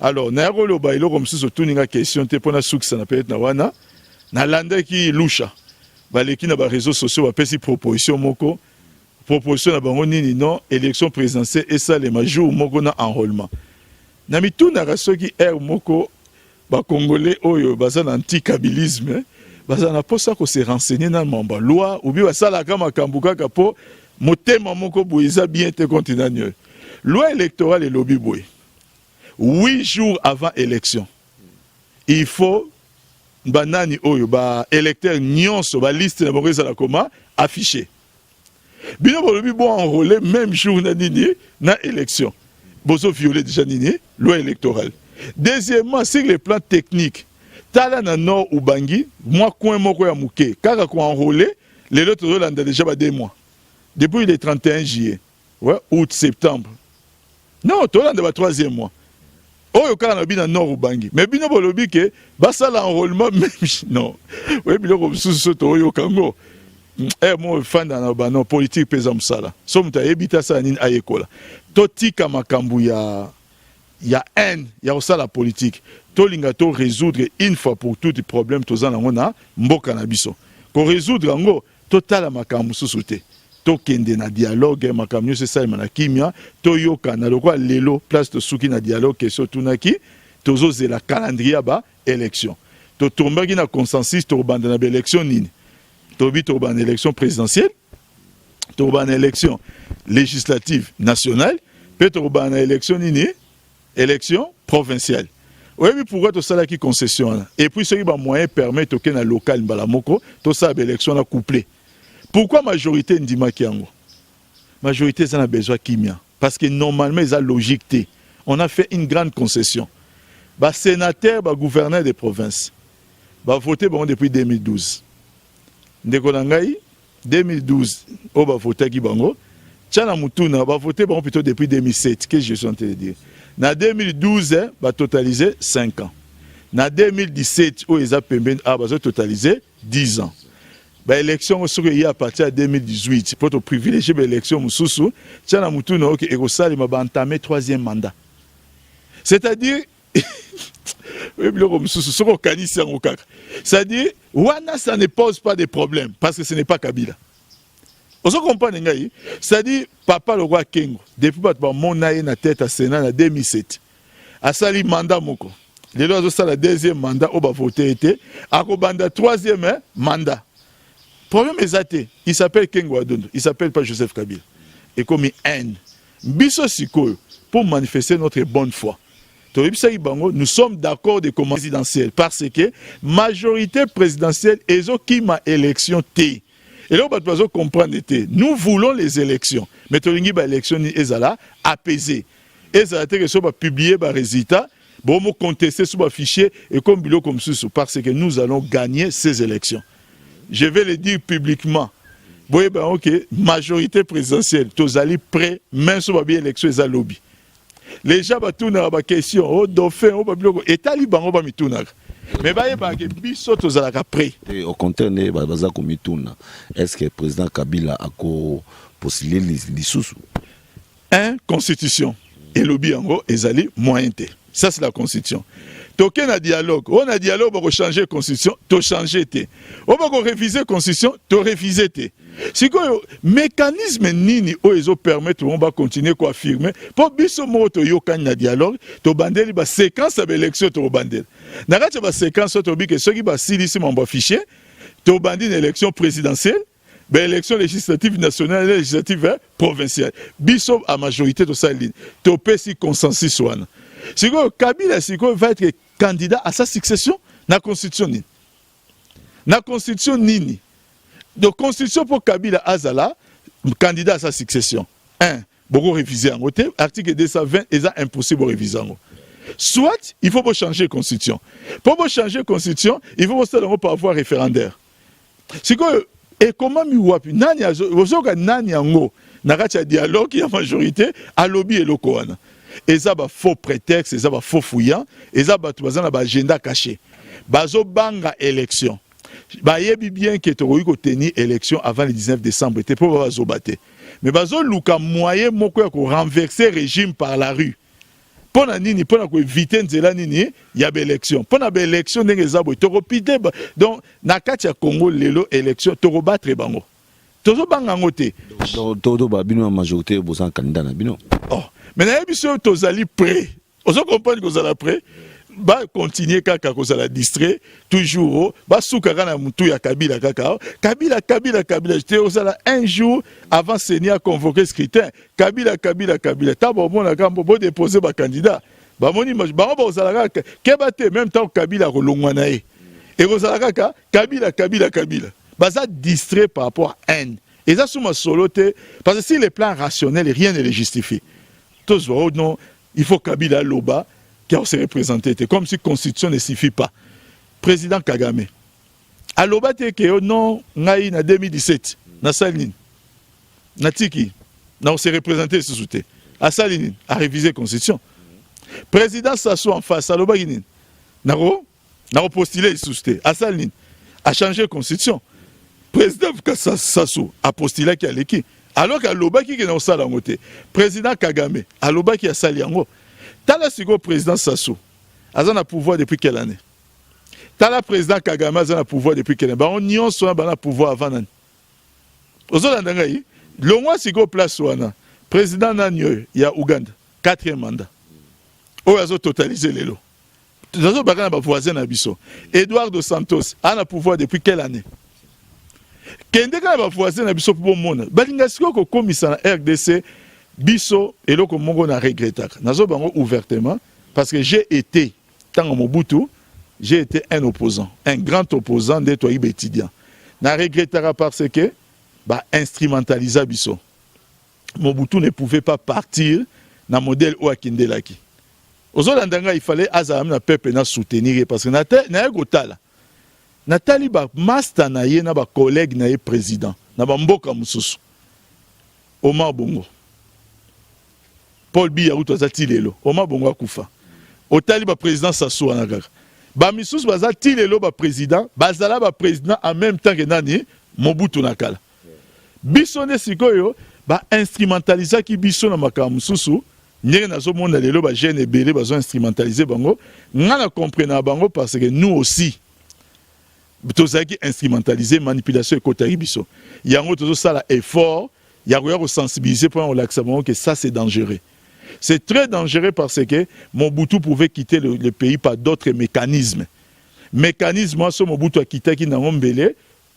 Alors, na yako bailo comme si surtout ninga question te pona succès na peut-être na wana na landa ki lusha. Baleki na ba réseaux sociaux ba pesi proposition moko. Proposition na bango nini non élection présidentielle et ça les majou moko na enrôlement. Na mituna rasoki moko ba congolais oyo baza na anti-kabilisme baza na posa ko se renseigner na mamba loi ou bien basala kama kambuka kapo motema moko boiza bien te continent. Loi électorale et lobby boy. 8 jours avant l'élection, il faut banani oyo ba électeur nyonso ba liste na bango la koma affiché. Bino bolobi bo enrôler même jour na nini na élection. Bozo violer déjà nini loi électorale. Deuxièmement, sur le plan technique, tala na nord ou bangi, moi coin moko ya muke, kaka ko enrôler, les autres Rolanda déjà ba 2 mois. Depuis le 31 juillet, ouais, août, septembre. Non, Rolanda ba 3e mois. Oyo kaka na bina nord ubangi mais bino bolobi ke basala enrôlement même non oui biloko mosusu to oyo kango mo fanda na bano politique pesa msala so muta ebita sa nini ayekola totika makambu ya haine ya osala politique tolinga to résoudre une fois pour toutes les problèmes tozana ngo na mboka na biso ko résoudre ngo totala makambu mosusu te tokende na dialogue makamyo se salima na kimia toyoka na lokwa lelo place to suki na dialogue question tunaki tozozela calendrier ba élection to tombaki na consensus to banda na élection nini to bi to banda élection présidentielle to banda élection législative nationale pe to banda élection nini élection provinciale. Oui, mais pourquoi tout ça là qui concession et puis ce qui va moyen permettre que na local mbala moko to ça élection na couplé. Pourquoi majorité ndima kiango? Majorité ça a besoin kimia parce que normalement ils ont logique. On a fait une grande concession. Ba sénateur, ba gouverneur des provinces. Ba voté bon depuis 2012. Ndeko nangai 2012 o ba voté ki bango. Tchana mutuna ba voté bon plutôt depuis 2007 que je suis en train de dire. Na 2012 ba totalisé 5 ans. Na 2017 o ils a pemben a ba totalisé 10 ans. L'élection est à partir de 2018 pour te privilégier l'élection mususu tchana mutuna ok ekosali maba entamé 3e mandat. C'est-à-dire c'est-à-dire wana ça ne pose pas de problème parce que ce n'est pas Kabila. On se comprend ngai, c'est-à-dire papa le roi Kengo depuis ba monaye na tête à Sénat en 2007. Asali mandat moko. Les lois ça la 2e mandat au ba voter été akobanda 3e mandat. Problème est il s'appelle Kengo Adondo, il s'appelle pas Joseph Kabila. Et comme il haine, biso sikoyo pour manifester notre bonne foi. Nous sommes d'accord de comment présidentielle parce que majorité présidentielle est qui ma élection T. Et là on va comprendre nous voulons les élections. Mais tolingi ba élection ni ezala apaisé. Ezala te que so ba publier ba résultat, bon mo contester sur ba fichier et comme bilo comme sous parce que nous allons gagner ces élections. Je vais le dire publiquement. Boye ba OK, majorité présidentielle, tozali prêt même sur ba élection eza lobby. Les gens batuna ba question, oh dauphin, oh babiloko, etali bango ba mituna. Mais ba yeba ke biso tozalaka prêt. Au contraire ne baza ko mituna. Est-ce que le président Kabila a ko postuler lisusu? Constitution et lobby yango ezali moyen te. Ça c'est la constitution. Toke na dialogue, on a dialogue pour changer constitution, to changer te. On va réviser constitution, to réviser te. Si quoi mécanisme nini o ezo permettre on va continuer quoi affirmer pour biso moto yo kan na dialogue, to bandeli ba séquence de l'élection to bandel. Na kati ba séquence to bi que ceux qui ba silisi mon fichier to bandi une élection présidentielle, ben élection législative nationale et législative provinciale. Biso à majorité de sa ligne. To pesi consensus wana. Siko Kabila siko va être candidat à sa succession na constitution nini. Na constitution nini. De constitution pour Kabila Azala candidat à sa succession. 1. Beaucoup réviser en côté article 220 est impossible de réviser en. Soit il faut changer la constitution. Pour changer la constitution, il faut par voie référendaire. C'est que et comment mi wapi nani ozoka nani yango na kati ya dialogue ya majorité à lobby et lokoana. Et ça ba faux prétexte, et ça ba faux fouillant, et ça ba tubazana ba agenda caché. Bazo banga élection. Ba yebi bien que to ko tenir élection avant le 19 décembre, te pour bazo baté. Mais bazo luka moyen moko ya ko renverser régime par la rue. Pona nini pona ko éviter nzela nini ya ba élection. Pona ba élection ndenge zabo to ko pité donc na kati ya Congo lelo élection to ko battre bango. Tozo banga ngote. Todo ba bino majorité bosan candidat na bino. Oh, mais na biso tozali prêt. Ozo comprendre que zala prêt. Ba continuer kaka ko zala distrait toujours ba soukaka na mutu ya Kabila kaka. Kabila j'étais osala un jour avant Seigneur convoquer scrutin. Kabila tabo mona kambo bo déposer ba candidat. Ba moni ba osala kaka kebate même temps Kabila ko longwa na e. Et osala kaka Kabila. Ba ça distrait par rapport à haine. Et ça sous ma soloté parce que si les plans rationnels rien ne les justifie. Tous non, il faut Kabila loba qui a se représenté. Comme si la constitution ne suffit pas. Président Kagame. A loba te que non, ngai na 2017, na Saline, na Tiki, na se représenté sous soute. A Saline, a révisé la constitution. Président Sassou en face, a loba ginin. Na postulé sous soute. A Saline, a changé la constitution. Président Sassou a postulé qui a l'équipe. Alors qu'à loba qui est dans ça dans côté. Président Kagame, a loba qui a sali yango. Tala sigo président Sassou, azan a pouvoir depuis quelle année? Tala président Kagame azan a pouvoir depuis quelle année? Ba on nyon so ba na pouvoir avant nan. Ozola ndangai, longwa sigo place wana. Président nanyo ya Uganda, 4e mandat. O azo totaliser lelo. Azo bakana ba voisin na biso. Eduardo Santos a pouvoir depuis quelle année? Kende kana ba voisin na biso pour mona. Balinga siko ko komisa na RDC biso eloko mongo na regrettaka nazo bango ouvertement parce que j'ai été tant Mobutu j'ai été un opposant, un grand opposant des toi étudiant na regrettaka parce que ba instrumentaliser biso. Mobutu ne pouvait pas partir na modèle o akindelaki ozolandanga il fallait azam na peuple na soutenir parce que na gotala natali ba master na ye na ba collègue na ye président na ba mboka mususu Omar Bongo Paul Biya utazati lelo Omar Bongo akufa otali ba président Sassou anakaka ba misusu bazati lelo ba président bazala ba président en même temps que nani Mobutu nakala biso ne sikoyo ba instrumentaliser ki biso na makambo mususu nyere nazo mona lelo ba jeune ebele bazo instrumentaliser bango ngana comprendre bango parce que nous aussi tozaki instrumentaliser manipulation et kotari biso yango tozo sala effort ya ko sensibiliser pour l'accès que ça c'est dangereux. C'est très dangereux parce que Mobutu pouvait quitter le pays par d'autres mécanismes. Mécanisme, ce Mobutu a quitté qui n'a pas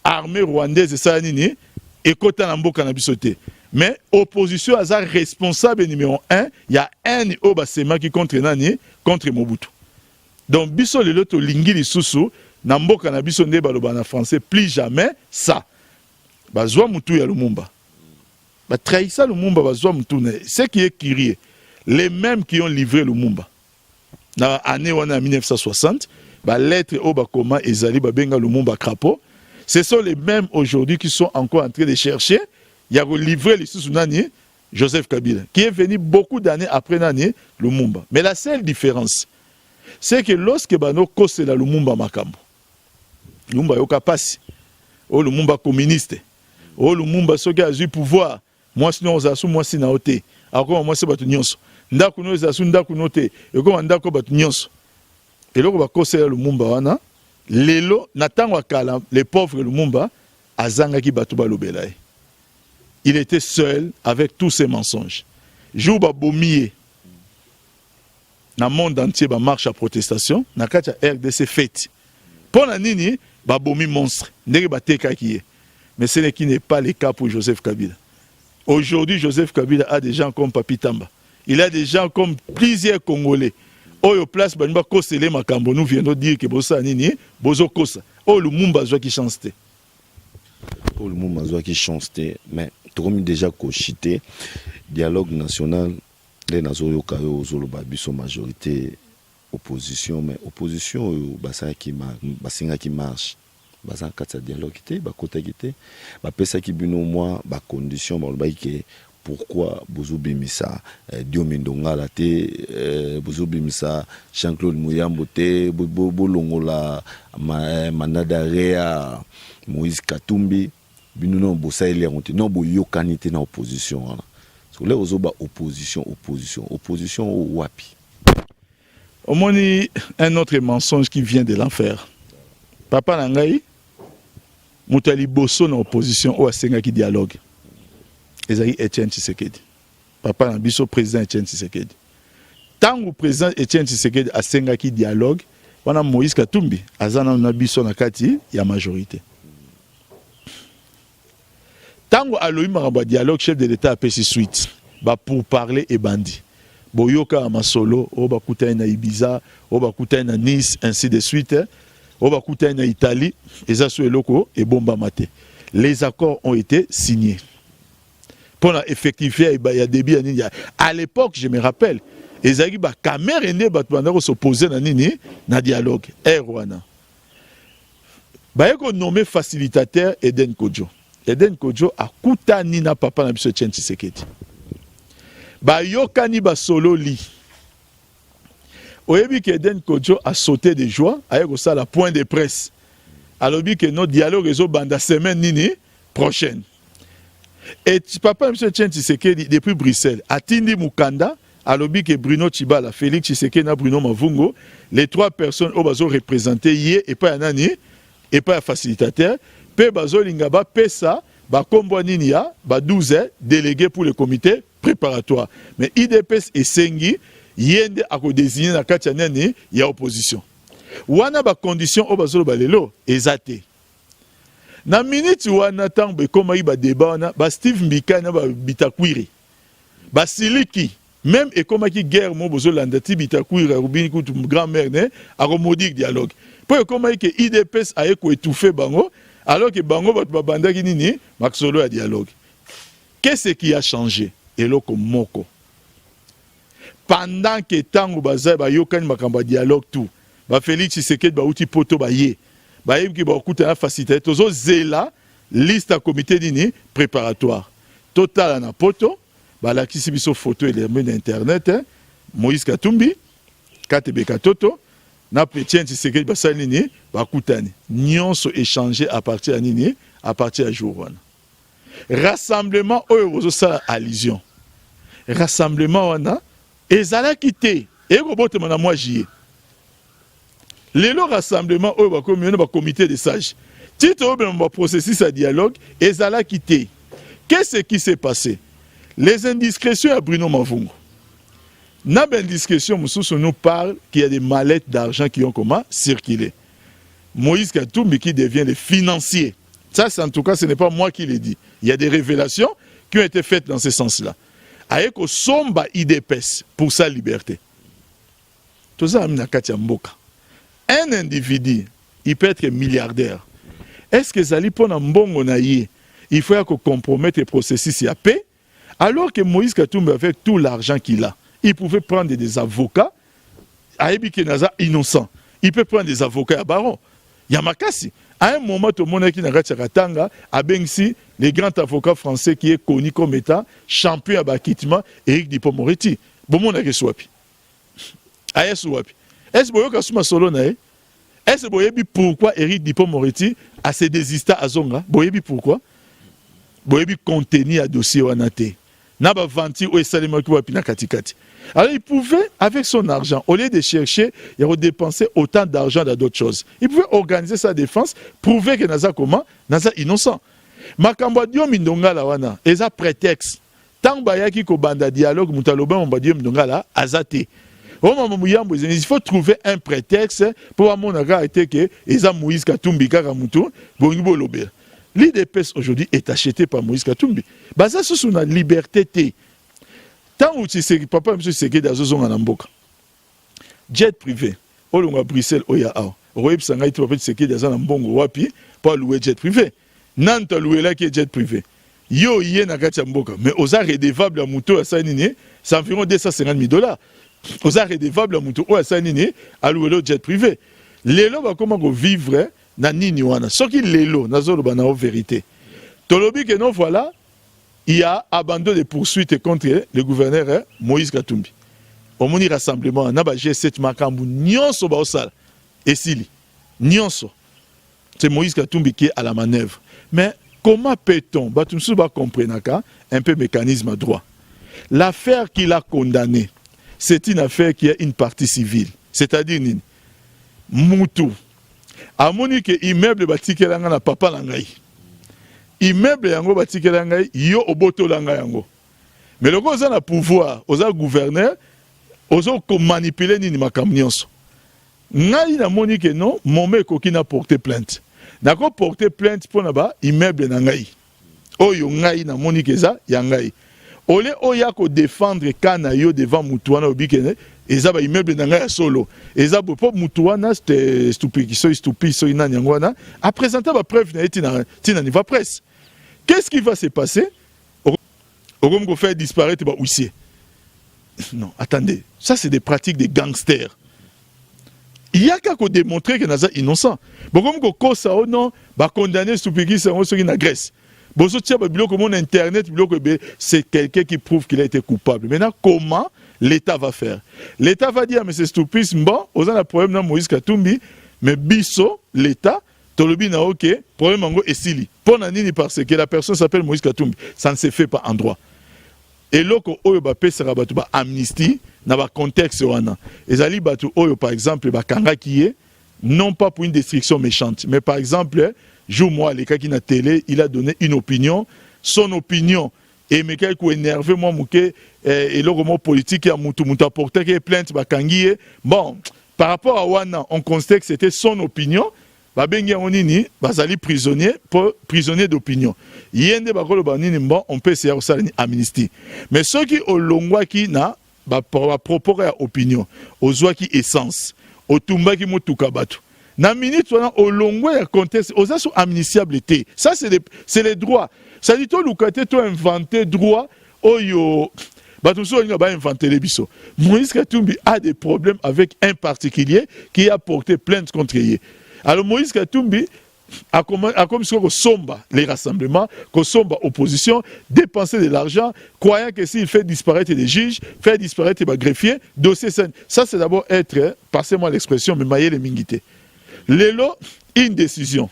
armée rwandaise et ça nini et kota na mboka na bisoté. Mais opposition à ça responsable numéro 1, il y a un obasema qui contre nani contre Mobutu. Donc biso le loto lingi li susu na mboka na biso nde baloba na français plus jamais ça. Bazwa mutu ya Lumumba. Ba trahissa Lumumba bazwa mutu ne. Ce qui est curieux, les mêmes qui ont livré Lumumba. Na année wana 1960, ba lettre obakoma ezali ba benga Lumumba crapaud. Ce sont les mêmes aujourd'hui qui sont encore en train de chercher. Il y a livré les sous nani Joseph Kabila, qui est venu beaucoup d'années après nani Lumumba. Mais la seule différence, c'est que lorsque bano kose la Lumumba makambo, Lumumba yoka pasi, o Lumumba communiste, o Lumumba soki a eu pouvoir, moi sinon ozasu moi sina ote, akoma moi se batu nyonso, ndako no ozasu ndako note, ekoma ndako batu nyonso. Et loko ba kose la Lumumba wana, lelo natango akala les pauvres Lumumba azanga ki batu balobela. Il était seul avec tous ses mensonges. Jouba Bomiye, dans le monde entier, il marche à protestation. Dans le RDC fête. Pour la nini, babomi monstre. Ndenge bateka qui est. Mais ce n'est pas le cas pour Joseph Kabila. Aujourd'hui, Joseph Kabila a des gens comme Papi Tamba. Il a des gens comme plusieurs Congolais. Oyo place banba kosele makambo nous viendons dire que bosa nini bozo kosa. Oh le mumba zo qui chance. Oh le mumba zo qui chance mais tout comme déjà cochité dialogue national les nazoyo kayo zoloba biso majorité opposition mais opposition basa qui basinga qui marche basa kata dialogue té ba kota kité ba pesa ki bino moi ba condition ba ba ke pourquoi bozo bimisa Diomindonga la té bozo bimisa Jean-Claude Muyambo té bolongola Manadarea Moïse Katumbi bino non bosa ele onté non boyo kanité na opposition sur les ozoba opposition wapi. Au moins un autre mensonge qui vient de l'enfer. Papa Nangaï Moutali Bosso na opposition ou asenga qui dialogue. Ezali Etienne Tshisekedi. Papa Nambiso président Etienne Tshisekedi. Tant que président Etienne Tshisekedi asenga qui dialogue, wana Moïse Katumbi azana na biso na kati ya majorité. Tant que aloyi maraba dialogue chef de l'état apesi suite ba pour parler et bandi. Boyoka Masolo, Oba Kouta na Ibiza, Oba Kouta na Nice, ainsi de suite. Oba Kouta na Italie, et ça sur loko et bomba maté. Les accords ont été signés. Pour effectifier, il y a débit à l'époque, je me rappelle, les Aguiba Camerounais batouana s'opposer na nini na dialogue. Rwanda. Bayeko nommé facilitateur Eden Kodjo. Eden Kodjo a Kouta Nina papa na biso Etienne Tshisekedi. Bayokani ba solo li. Oyebi que Eden Kodjo a sauté de joie avec ça la point de presse. Alors que notre dialogue réseau banda semaine nini prochaine. Et papa M. Tshisekedi depuis Bruxelles atindi Mukanda alors que Bruno Tshibala, Félix Tshisekedi na Bruno Mavungo, les trois personnes au bazo représenté hier et pas nani et pas facilitateur, pe bazo lingaba pesa ba kombo nini ya ba 12 délégués pour le comité préparatoire. Mais IDPS et Sengi yende a désigné na kati nani ya opposition. Wana ba condition au bazo balelo ezate. Na minute wana tambe koma iba débat na ba Steve Mbika na ba Bitakwiri. Ba Siliki même et comme qui guerre mo bozo landati Bitakwiri rubini kutu grand-mère ne a remodique dialogue. Pour comme que IDPS a eko étouffé bango alors que bango ba banda ki nini maxolo a dialogue. Qu'est-ce qui a changé? Eloko moko. Pendant que tango baza ba yokani makamba dialogue tout. Ba Félix Tshisekedi ba uti poto ba ye. Ba yebki ba okuta na facilité tozo zela liste à comité dini préparatoire. Total na poto ba la kisi biso photo et les internet Moïse Katumbi Katebe Katoto na Etienne Tshisekedi ba salini ba kutani. Nyonso échanger à partir de nini à partir de jour wana. Rassemblement oyo ça allusion. Rassemblement wana ezala kité et ko botema na moi jié. Les rassemblement au comité de sages. Titre au processus à dialogue ezala quitté. Qu'est-ce qui s'est passé? Les indiscrétions à Bruno Mavungo. Na ben indiscrétion Moussous nous parle qu'il y a des mallettes d'argent qui ont comment circulé. Moïse Katumbi qui devient le financier. Ça, en tout cas, ce n'est pas moi qui l'ai dit. Il y a des révélations qui ont été faites dans ce sens-là. Avec au somba IDPS pour sa liberté. Tout ça, un individu, il peut être milliardaire. Est-ce que Zali pour mbongo na ye, il faut compromettre le processus à paix, alors que Moïse Katumbi avec tout l'argent qu'il a, il pouvait prendre des avocats, Aebi Kenaza innocent. Il peut prendre des avocats à Baron. Yamakasi. À un moment, tout le monde qui n'a pas de à Bengsi, le grand avocat français qui est connu comme état champion à Bakitima, Eric Dupond-Moretti. Bon, mon a swapi. Aïe swapi. Est-ce que solo nae? Est-ce que pourquoi Eric Dupond-Moretti a se désisté à Zonga? Boyebi pourquoi? Boyebi contenu à dossier wanate. Naba vanti ou esalema ki wapi na katikati. Alors il pouvait, avec son argent, au lieu de chercher, il a dépensé autant d'argent dans d'autres choses. Il pouvait organiser sa défense, prouver que Naza comment? Naza innocent. Makambo Diomindonga la wana, eza prétexte. Tant bayaki ko banda dialogue, mutaloba mba Diomindonga la azate. Au moment Mouyambo, il faut trouver un prétexte pour mon arrêter que Eza Moïse Katumbi Karamutu, Bongibo Lobé. L'IDPS aujourd'hui est acheté par Moïse Katumbi. Basa sur la liberté. Tant où tu sais, papa, monsieur, c'est que dans zone en Amboka. Jet privé. Au long à Bruxelles, au Yao. Au Web Sangai, tu vas c'est que dans un Ambongo Wapi, pas louer jet privé. Nantes louer là qui est jet privé. Yo, yé na kati Amboka. Mais aux arts redévables à Mouto à Sanini, c'est environ $250 000. Aux arts redévables à Mouto à Sanini, à louer le jet privé. Lélo va comment vivre na nini wana. Ce qui lélo, na zolo ba na vérité. Tolobi que non, voilà, il y a abandon de poursuites contre le gouverneur Moïse Katumbi. Au moni rassemblement, na ba G7 makambu nyonso ba osala. Et Sili, nyonso. C'est Moïse Katumbi qui est à la manœuvre. Mais comment peut-on, Batumsou va comprendre un peu mécanisme droit. L'affaire qu'il a condamnée, c'est une affaire qui a une partie civile. C'est-à-dire, Moutou. A moni que immeuble batikelanga na papa langai. Immeuble yango batikelanga yo oboto langa yango. Mais le gars a pouvoir, oza gouverneur, oza ko manipuler ni makambo nyonso. Ngai na moni que non, mon mec qui n'a porté plainte. N'a ko porté plainte pour na ba immeuble na ngai. Oyo ngai na moni que ça ya ngai. Ole oya ko défendre kana yo devant Moutouana obikene. Eza ba immeuble na ngai solo. Eza bo po Moutouana c'était stupide so ina nyangwana a présenté ba preuve na tina niveau presse. Qu'est-ce qui va se passer? Okom ko faire disparaître ba huissier. Non, attendez. Ça c'est des pratiques des gangsters. Il y a qu'à démontrer que Naza innocent. Bon comme ko ça ou non, ba condamner stupide c'est on qui na Grèce. Bon so tia ba biloko mon internet biloko c'est quelqu'un qui prouve qu'il a été coupable. Maintenant comment l'État va faire? L'État va dire, mais c'est stupide, bon, on a un problème dans Moïse Katumbi, mais biso, l'État, tolobi na ok, problème en gros est sili. Pour nani parce que la personne s'appelle Moïse Katumbi, ça ne se fait pas en droit. Et loko oyo ba pesera batu ba amnistie na ba contexte wana. Ezali batu oyo par exemple ba kanga kié, non pas pour une destruction méchante, mais par exemple, jour-moi, les cas qui na télé, il a donné une opinion, son opinion. Et mais quelqu'un énervé moi mouké et le roman politique a moutou apporté que plainte bakangié bon par rapport à wana on constate que c'était son opinion ba bengi onini bazali prisonnier d'opinion yende bakolo banini bon on peut essayer ça amnistie mais ceux qui au longwa qui na ba propos à opinion ozwa qui essence otumba qui motuka batu na minute wana au longwa ya contexte oza sur amnistiabilité ça c'est les droits. Ça dit tout Lukate to inventé droit oyo Batumso il va inventer les biso. Moïse Katumbi a des problèmes avec un particulier qui a porté plainte contre lui. Alors Moïse Katumbi a comme ce que somba les rassemblements, que somba opposition, dépenser de l'argent, croyant que s'il fait disparaître des juges, fait disparaître les greffiers, dossier ça c'est d'abord être, passez-moi l'expression, mais mailler les mingités. Lélo, une décision.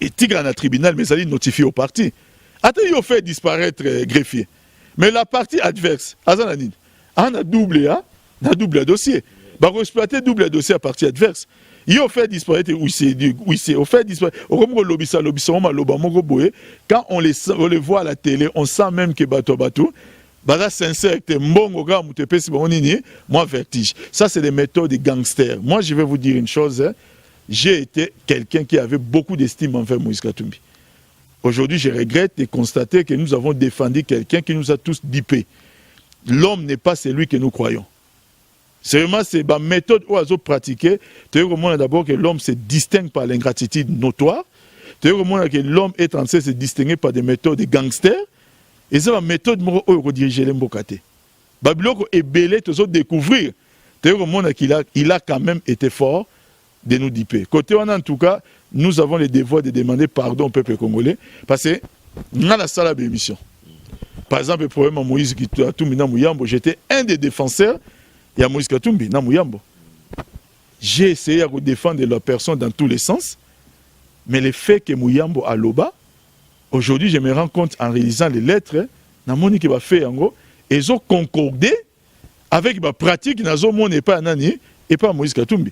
Et tigre dans le tribunal, mais ça dit notifié au parti. Attends, il a fait disparaître greffier. Mais la partie adverse, Azananine, on a doublé dossier. On va exploiter double dossier à partie adverse. Il a fait disparaître huissier, on fait disparaître. Quand on les voit à la télé, on sent même que bateau, sincère, moi vertige. Ça, c'est des méthodes des gangsters. Moi, je vais vous dire une chose. J'ai été quelqu'un qui avait beaucoup d'estime envers Moïse Katumbi. Aujourd'hui, je regrette de constater que nous avons défendu quelqu'un qui nous a tous dipés. L'homme n'est pas celui que nous croyons. C'est vraiment la méthode où ils ont pratiqué. Tu vois d'abord que l'homme se distingue par l'ingratitude notoire. Tu vois que l'homme est en train de se distinguer par des méthodes de gangsters. Et c'est la méthode où ils rediriger les mbokate. Babiloko est belé, tu dois découvrir. Tu vois qu'il a quand même été fort de nous diper. Côté en tout cas, nous avons le devoir de demander pardon au peuple congolais parce que nous avons la salle d'émission. Par exemple, le problème à Moïse Katumbi na Mouyambo, j'étais un des défenseurs de Moïse Katumbi na Mouyambo. J'ai essayé de défendre leur personne dans tous les sens, mais le fait que Mouyambo a loba, aujourd'hui je me rends compte en réalisant les lettres, na moni qui va faire en gros, ils ont concordé avec la pratique nazo mon et pas Nani et pas Moïse Katumbi.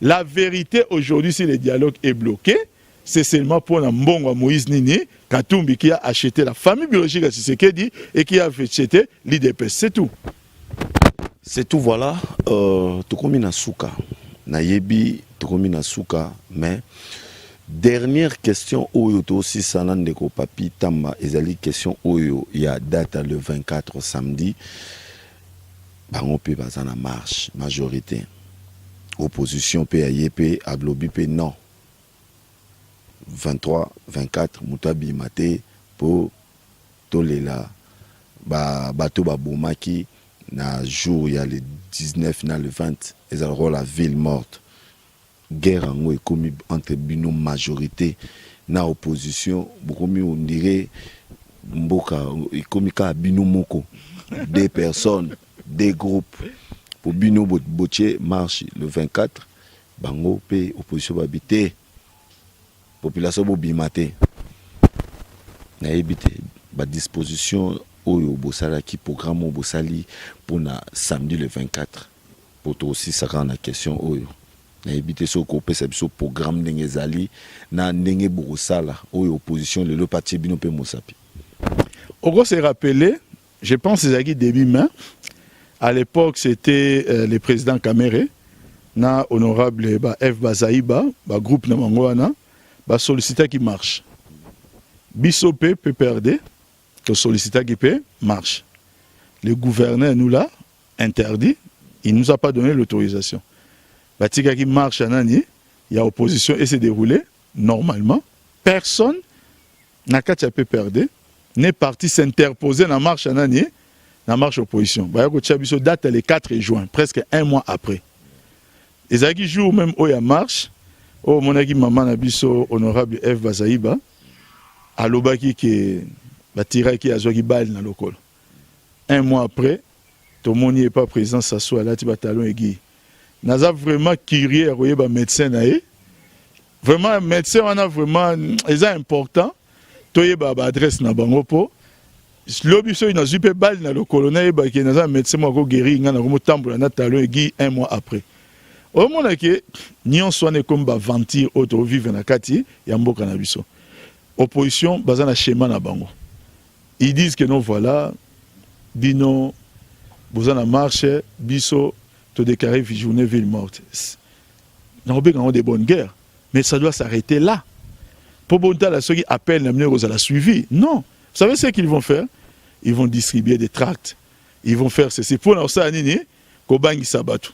La vérité aujourd'hui, si le dialogue est bloqué, c'est seulement pour Mbongo Moïse Nini Katumbi qui a acheté la famille biologique à Tshisekedi et qui a acheté l'IDPS. C'est tout. C'est tout, voilà. Tokomi na suka. Na yebi, tokomi na suka. Mais, dernière question, oyo to aussi sanandeko papi tamba, ezali question oyo, il y a date le 24 samedi. Bango pe bazana marche, majorité. Opposition pe ayepe, aglobi pe non. 23, 24, Moutabi Mate, pour Tolela, bateau Babomaki, na jour, il y a le 19, na le 20, ils auront la ville morte. Guerre en est commis entre bino majorité, na opposition, beaucoup mieux on dirait, Mboka, comme bino moko, des personnes, des groupes, pour bino botche marche le 24, bango pe opposition babité. Population bobimate na ebité ba disposition oyo bosala ki programme bosali pour na samedi le 24 pour toi aussi ça rend la question oyo na ebité so ko pesa biso programme ndenge zali na ndenge bosala oyo opposition le parti bino pe mosapi. Oko se rappeler, je pense ezaki début mai, à l'époque c'était le président Kamere na honorable F Bazaïba ba groupe na mangwana ba sollicita qui marche. Biso PPRD, que sollicita qui marche. Le gouverneur nous l'a interdit, il ne nous a pas donné l'autorisation. Batika qui marche à Nani, il y a opposition et c'est déroulé normalement. Personne n'a qu'à PPRD n'est parti s'interposer dans la marche à Nani, dans la marche opposition. Bayako Tchabiso date le 4 juin, presque un mois après. Et ça qui joue même où il y a marche. Oh, mon ami maman Nabiso, honorable F. Bazaïba, à l'obaki qui batira qui a joué qui balle dans le col. Un mois après, tout le monde n'est pas présent, s'assoit là, tu vas talon et guy. Naza vraiment curieux à voyer médecin naé. Vraiment, médecin, on a vraiment, c'est important. Tu as une adresse na bangopo. L'obiso, il a joué balle dans le col. On a un médecin qui a guéri, il a un tambour, il a talon et guy un mois après. Au moment où nous sommes comme ventir auto vivre na kati ya mboka na biso. Opposition bazana schéma na bango. Ils disent que non voilà bino bazana marche biso to déclarer journée ville morte. Nous avons des bonnes guerres, mais ça doit s'arrêter là. Pour bonta la ceux qui appellent l'amener aux à la suivi. Non, vous savez ce qu'ils vont faire? Ils vont distribuer des tracts. Ils vont faire ceci pour nous ça nini ko bangi sabatu.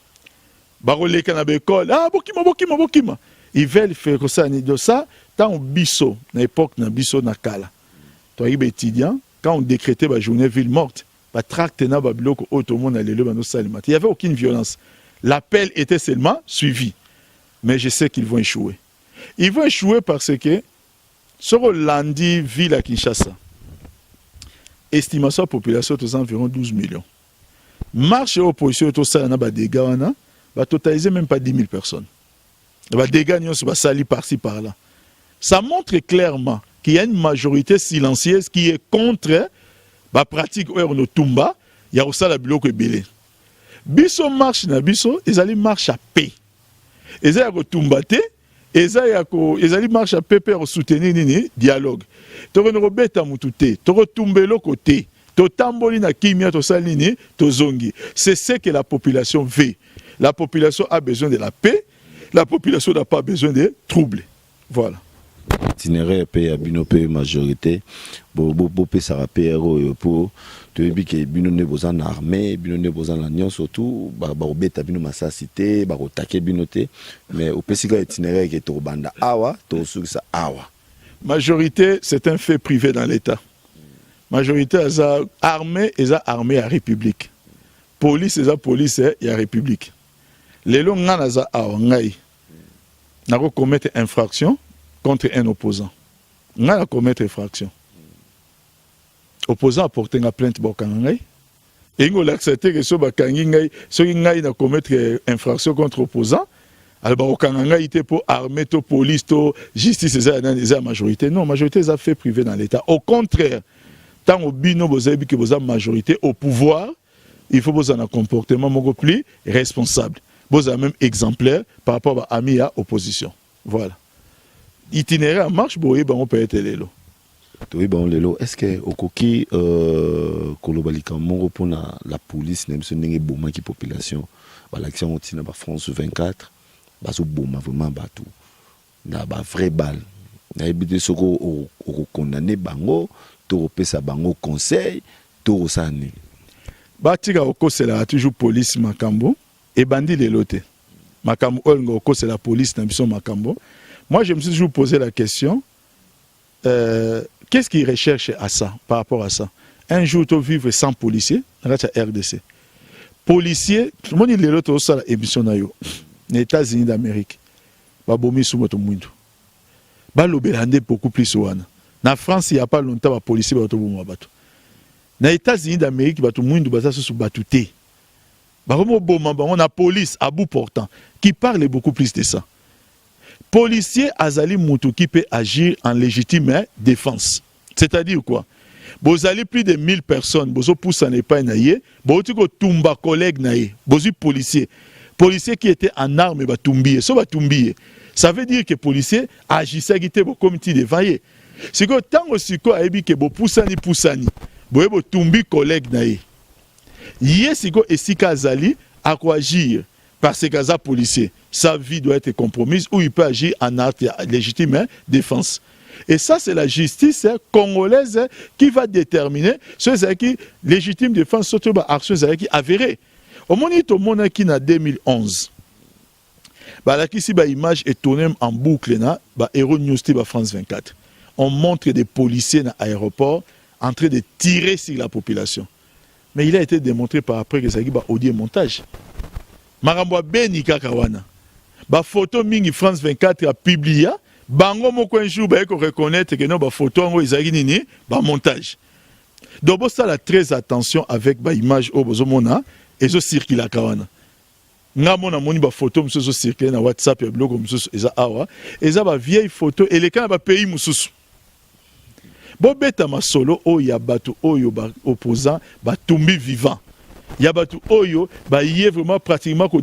Barolé Kanabécole, ah, Bokima. Ils veulent faire ça, de ça, tant on bisso, à l'époque, on bisso na kala. Toi, étudiant, quand on décrétait la journée ville morte, pas tracte na babiloko, tout le monde allait le bano salimat. Il n'y avait aucune violence. L'appel était seulement suivi. Mais je sais qu'ils vont échouer. Ils vont échouer parce que, sur le lundi, ville à Kinshasa, estimation de la population est environ 12 millions. Marche et opposition, tout ça, on a des dégâts, va totaliser même pas 10 000 personnes. Va dégagner, va salir par-ci par-là. Ça montre clairement qu'il y a une majorité silencieuse qui est contre la pratique où on tumba, il y a aussi la biloko ebele. Biso marche na biso, ils allaient marche à paix. Ils allaient retumbate, ils allaient marche à paix pour soutenir nini dialogue. Tu rebeta mutute, tu retumbe le côté, tu tamboli na kimia to salini, to zongi. C'est ce que la population veut. La population a besoin de la paix, la population n'a pas besoin de troubles. Voilà. Itinéraire pays à Binope majorité, Bope Sara PRO pour te dire que Bino ne besoin d'armée, Bino ne besoin d'alliance surtout, Barbeta Bino Massacité, Barotake Binote, mais au Pessiga itinéraire qui est au Banda Awa, tout ça Awa. Majorité, c'est un fait privé dans l'État. Majorité, elle a armée, elle a armée à République. Police, elle a police et à République. Les longs naza awangai n'a pas commettre infraction contre un opposant. N'a pas commettre infraction. Opposant a porté une plainte bokangai. Et il a accepté que ce bakangai, ce qui n'a commettre infraction contre opposant, alors bokangai était pour armer, to police, to justice, c'est la majorité. Non, la majorité est fait privé dans l'État. Au contraire, tant au bino vous avez que vous avez majorité au pouvoir, il faut vous avoir un comportement beaucoup plus responsable. Vous avez même exemplaire par rapport à l'ami à opposition. Voilà. Itinéraire en marche, on peut être là. Oui, bon, lelo, est-ce que au coquille, Kolobalika Moro pour la police, même si n'est pas qui population, l'action on tient France 24, baso boma vraiment batou, na ba vrai balle, na évité ce qu'on condamné bango, to pesa bango conseil, to sani. Batika oko c'est la toujours police makambo et bandit les lotés. Makambo oko c'est la police na biso makambo. Moi je me suis toujours posé la question. Qu'est-ce qu'ils recherchent à ça, par rapport à ça? Un jour, tu vivre sans policier, dans la RDC. Policier, tout le monde dit l'autre aussi la émission les États-Unis d'Amérique. Babomi sous moto mundo. Balobelande beaucoup plus ouana. Na France, il n'y a pas longtemps, les policiers sont au bateau. Dans les États-Unis d'Amérique, tout le monde est sous batouté. On a police à bout portant qui parle beaucoup plus de ça. Policier azali mutu qui peut agir en légitime défense. C'est-à-dire quoi? Vous allez plus de 1000 personnes, vous poussez en épargne naïe, vous avez tumba collègue naïe, vous avez policier. Policier qui était en armes va tumbier, ça va tumbier. Ça veut dire que policier agissait qui était au comité de vaillé. C'est que tant aussi quoi ebi que vous poussani, vous avez tumbi collègue naïe. Yesiko esika azali à quoi agir. Parce que ça policier, sa vie doit être compromise ou il peut agir en acte légitime défense. Et ça, c'est la justice congolaise qui va déterminer ce qui légitime défense, surtout action qui avérée. Au moment qui en 2011, la image est tournée en boucle na Hero News France 24. On montre des policiers dans l'aéroport en train de tirer sur la population. Mais il a été démontré par après que ça y a audio montage. Marambo beni kaka wana. Ba photo mingi France 24 a publié, bango moko un jour ba ko reconnaître que non ba photo ngo izaki nini, ba montage. Donc ça la très attention avec ba image au bozomona et zo circule kawana. Nga mona moni ba photo mususu circule na WhatsApp ya blog mususu eza awa, eza ba vieille photo et les kana ba pays mususu. Bo beta masolo o ya batu oyo ba opposant ba tumbi vivant. Yabatu oyo ba yé vraiment pratiquement ko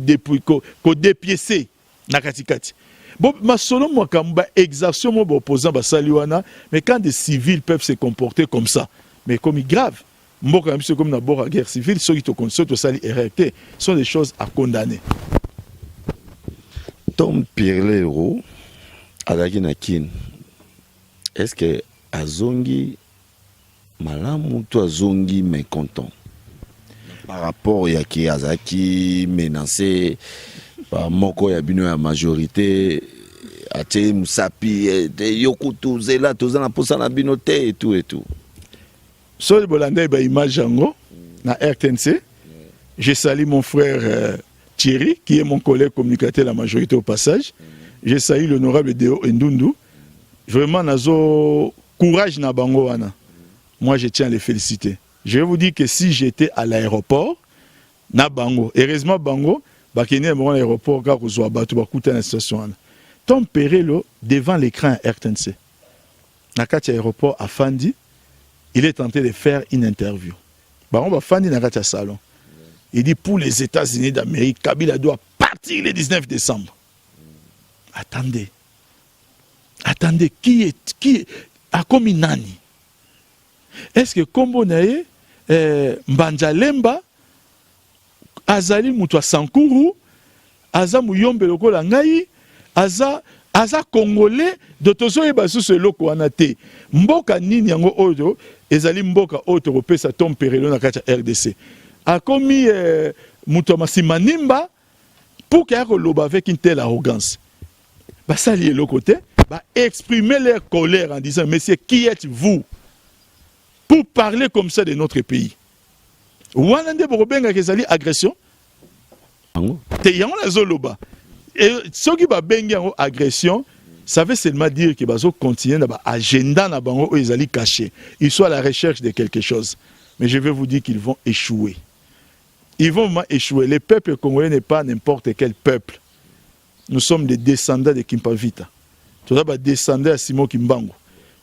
dépiécé na katikati. Bon masolo mo kamba exaction mo opposant ba saliwana, mais quand des civils peuvent se comporter comme ça, mais comme grave. Mboka même comme na bord guerre civile, ceux qui te consultent au sali RRT sont des choses à condamner. Tom Pirlero alaki na kin. Est-ce que azongi malamu to azongi mécontent? Par rapport à qui Azaki menacé par Moko Yabino la majorité, à Moussapi, Yokutu, Zela, tout ça, pour ça, la binoté et tout et tout. Sur le Bolandais, il image na RTNC. Je salue mon frère Thierry, qui est mon collègue communicateur de la majorité au passage. Je salue l'honorable Deo Ndundu. Vraiment, nazo courage na bango wana. Moi, je tiens à les féliciter. Je vais vous dire que si j'étais à l'aéroport, na bango, heureusement bango, bakene à l'aéroport, car vous avez battu beaucoup dans la situation. Tom Perelo devant l'écran RTNC. Na kati aéroport à Fandi, il est tenté de faire une interview. Bango va Fandi na kati salon. Il dit pour les États-Unis d'Amérique, Kabila doit partir le 19 décembre. Attendez. Attendez, qui est à Kominani? Est-ce que Kombo Naye Mbanja Lemba azali mutu Sankuru aza muyombe lokola ngai aza congolais de tozo yeba su loko wana te mboka nini yango oyo ezali mboka oyo tokopesa Tom Perelo na kati ya RDC akomi mutu masimanimba pour qu'il y avec une telle arrogance basali eloko te ba exprimer leur colère en disant monsieur qui êtes-vous pour parler comme ça de notre pays? Wanande Borobenga kezali agression. Te yango na zoloba. Et ceux qui ba bengi yango agression, ça veut seulement dire que bazo continuer na ba agenda na bango o ezali caché. Ils sont à la recherche de quelque chose. Mais je vais vous dire qu'ils vont échouer. Ils vont vraiment échouer. Le peuple congolais n'est pas n'importe quel peuple. Nous sommes des descendants de Kimpavita. Toi ba descendant à Simon Kimbangu.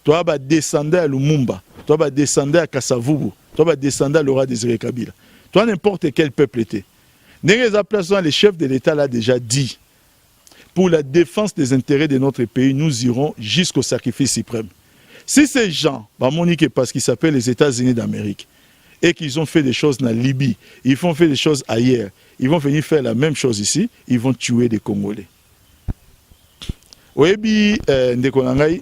Toi ba descendant à Lumumba. Toi va descendre à Kassavubu, toi va descendre à Laurent Désiré Kabila. Toi n'importe quel peuple était. Les chefs de l'État l'a déjà dit. Pour la défense des intérêts de notre pays, nous irons jusqu'au sacrifice suprême. Si ces gens, Monique, parce qu'ils s'appellent les États-Unis d'Amérique, et qu'ils ont fait des choses en Libye, ils vont faire des choses ailleurs, ils vont venir faire la même chose ici, ils vont tuer des Congolais. Oyebi Ndekonangai,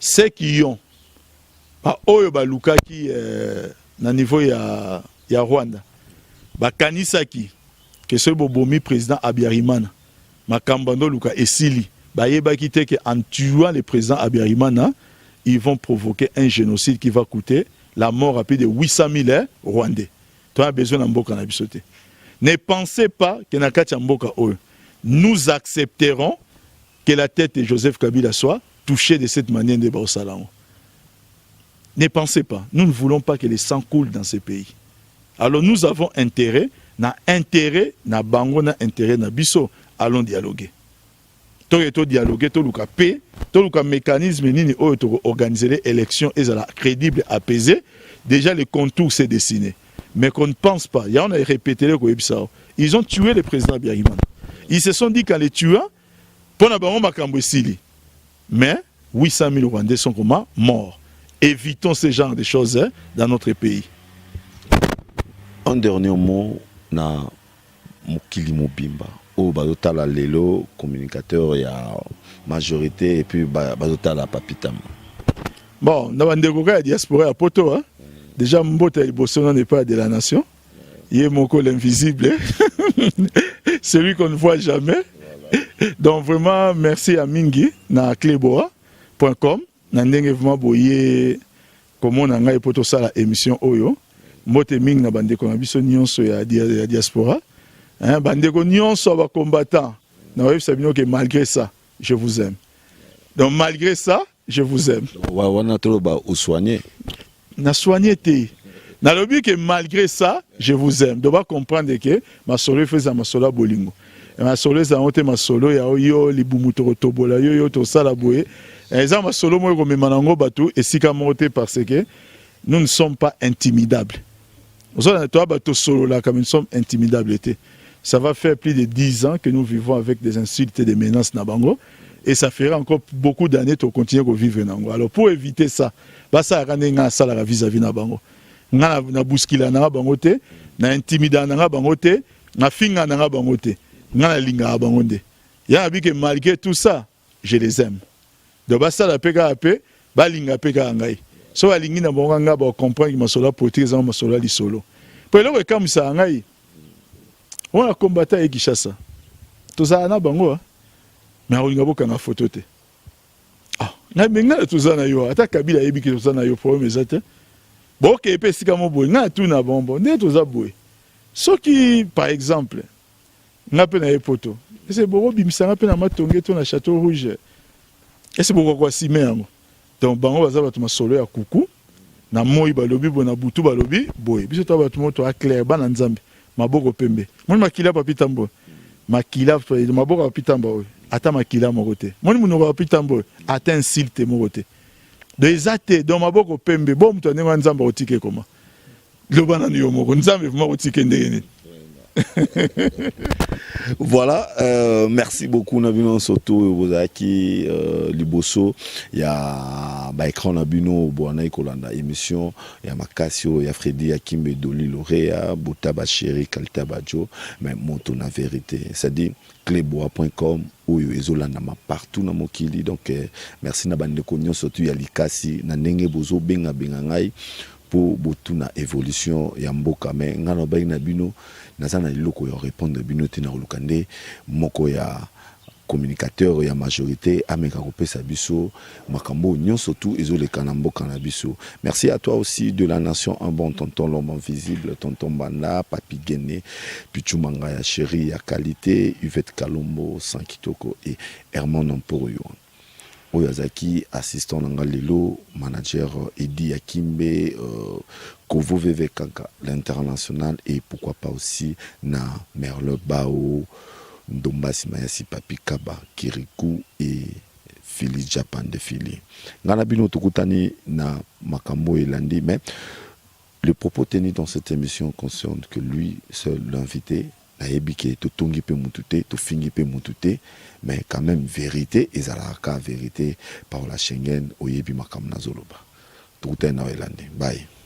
ceux qui ont, oyo baluka qui na niveau ya Rwanda, kanisaki que ce bobomi président Abiyarimana, makambando luka esili, yeba kite que en tuant le président Abiyarimana, ils vont provoquer un génocide qui va coûter la mort rapide de 800 000 Rwandais. Tu as besoin d'un mboka na bisote. Ne pensez pas que nakati mboka oyo, nous accepterons que la tête de Joseph Kabila soit touchée de cette manière de Baosalango. Ne pensez pas. Nous ne voulons pas que le sang coule dans ce pays. Alors nous avons intérêt, na bango, na intérêt na biso, allons dialoguer. To dialoguer, to luka paix, to luka mécanisme nini oyo to organiser les élections et ça crédible, apaisé. Déjà les contours s'est dessiné. Mais qu'on ne pense pas. Il y en a répété le Koebisao. Ils ont tué le président Abiyarimana. Ils se sont dit qu'en les tuant, pour n'avoir makambo sili. Mais 800 000 Rwandais sont comment morts. Évitons ce genre de choses dans notre pays. Un dernier mot na Mokili Mobimba. Au bazotala lelo communicateur ya majorité et puis bazotala Papitam. Bon, na bandeko ya diaspora ya poto hein. Déjà Mbota Ibosono n'est pas de la nation. Il est Moko l'invisible. Celui qu'on ne voit jamais. Donc vraiment merci à Mingi na cleboa.com. Na ndenge vraiment boye comment on a poto sala émission oyo. Mbote Ming na bandeko na biso nyonso ya diaspora. Hein, bandeko nyonso ba combattant. Na web sabino que malgré ça, je vous aime. Donc malgré ça, je vous aime. Wana tolo ba soigner. Na soigné te. Na lobi que malgré ça, je vous aime. Donc comprendre que ma solo faisait ma solo bolingo. Et ma solo za onte ma solo ya yo libumuto tobola yo to sala boye. Et ça ma solo mo ko memanango batu et sika monte parce que nous ne sommes pas intimidables. Nous sommes toi bato solo là comme nous sommes intimidables. Ça va faire plus de 10 ans que nous vivons avec des insultes et des menaces na bango. Et ça fera encore beaucoup d'années pour continuer à vivre dans. Alors pour éviter ça, ça a ça vis-à-vis na bango. Na buskila na bango te, na intimida na bango te, na finga na bango te, na linga bango te. Ya bi que malgré tout ça, je les aime. Donc ça la peka ape, ba linga peka ngai. So ba lingi na bango nga ba comprendre ma sola politique za ma sola li solo. Pour le comme ça ngai. On a combattu avec Kishasa. Tout ça na bango. Mais on a beaucoup de photos. Ah, na menga tout ça na yo. Ata Kabila yebi ki tout ça na yo pour mes até. Bon ke pe sika mo boy na tout na bombo. Ne tout ça boy. Ce qui par exemple na pe na photo. C'est beaucoup bimisa na pe na matonge to na Château Rouge. Et c'est beaucoup quoi simengo. Donc bango baza ba to masolo ya kuku. Na moi balobi bona butu balobi boy. Biso to ba to moto a clair ba na nzambe. Maboko pembe. Moi makila papitambo. Makila maboko papitambo. Ata makila mokote. Moi munoko papitambo. Ata insulte mokote. De ezate dans maboko pembe. Bon mto nenga nzamba otike koma. Lobana ni yo moko. Nzambe vraiment otike ndenge. Voilà, merci beaucoup Nabino Soto Bozaki Liboso ya ba écran Nabino Boana Ikolanda émission ya Makasio ya Freddy Akimbe Doli Lorea Botaba Chéri Kalta Badjo mais monto na vérité c'est-à-dire cleboa.com ou ezolanda ma partout na mokili donc merci na bande konyo surtout ya likasi na ndenge bozo benga ngai pour botuna évolution ya mboka mais ngano ba na bino nazana loko ya répondre bino te na lukande moko ya communicateur ya majorité ameka kopesa biso makambo nyonso tout ezoleka na mboka na biso. Merci à toi aussi de la nation un bon tonton l'homme invisible tonton Bana Papi Guéné Pichumanga ya chéri ya qualité Yvette Kalombo Sankitoko et Herman Mporoyo. Oyazaki assistant nanga lelo manager Edi Akimbe Kovo VV Kanka l'international et pourquoi pas aussi na Merle Bao Ndombasi Mayasi Papi Kaba Kirikou et Philly Japan de Philly. Ngana bino tokutani na makambo elandi mais le propos tenu dans cette émission concerne que lui seul l'invité nayebi ke totongi pe mutu te tofingi pe mutu te, mais quand même vérité ezalaka vérité par la Schengen oyebi makambo nazoloba. Tukutai na welande. Bye.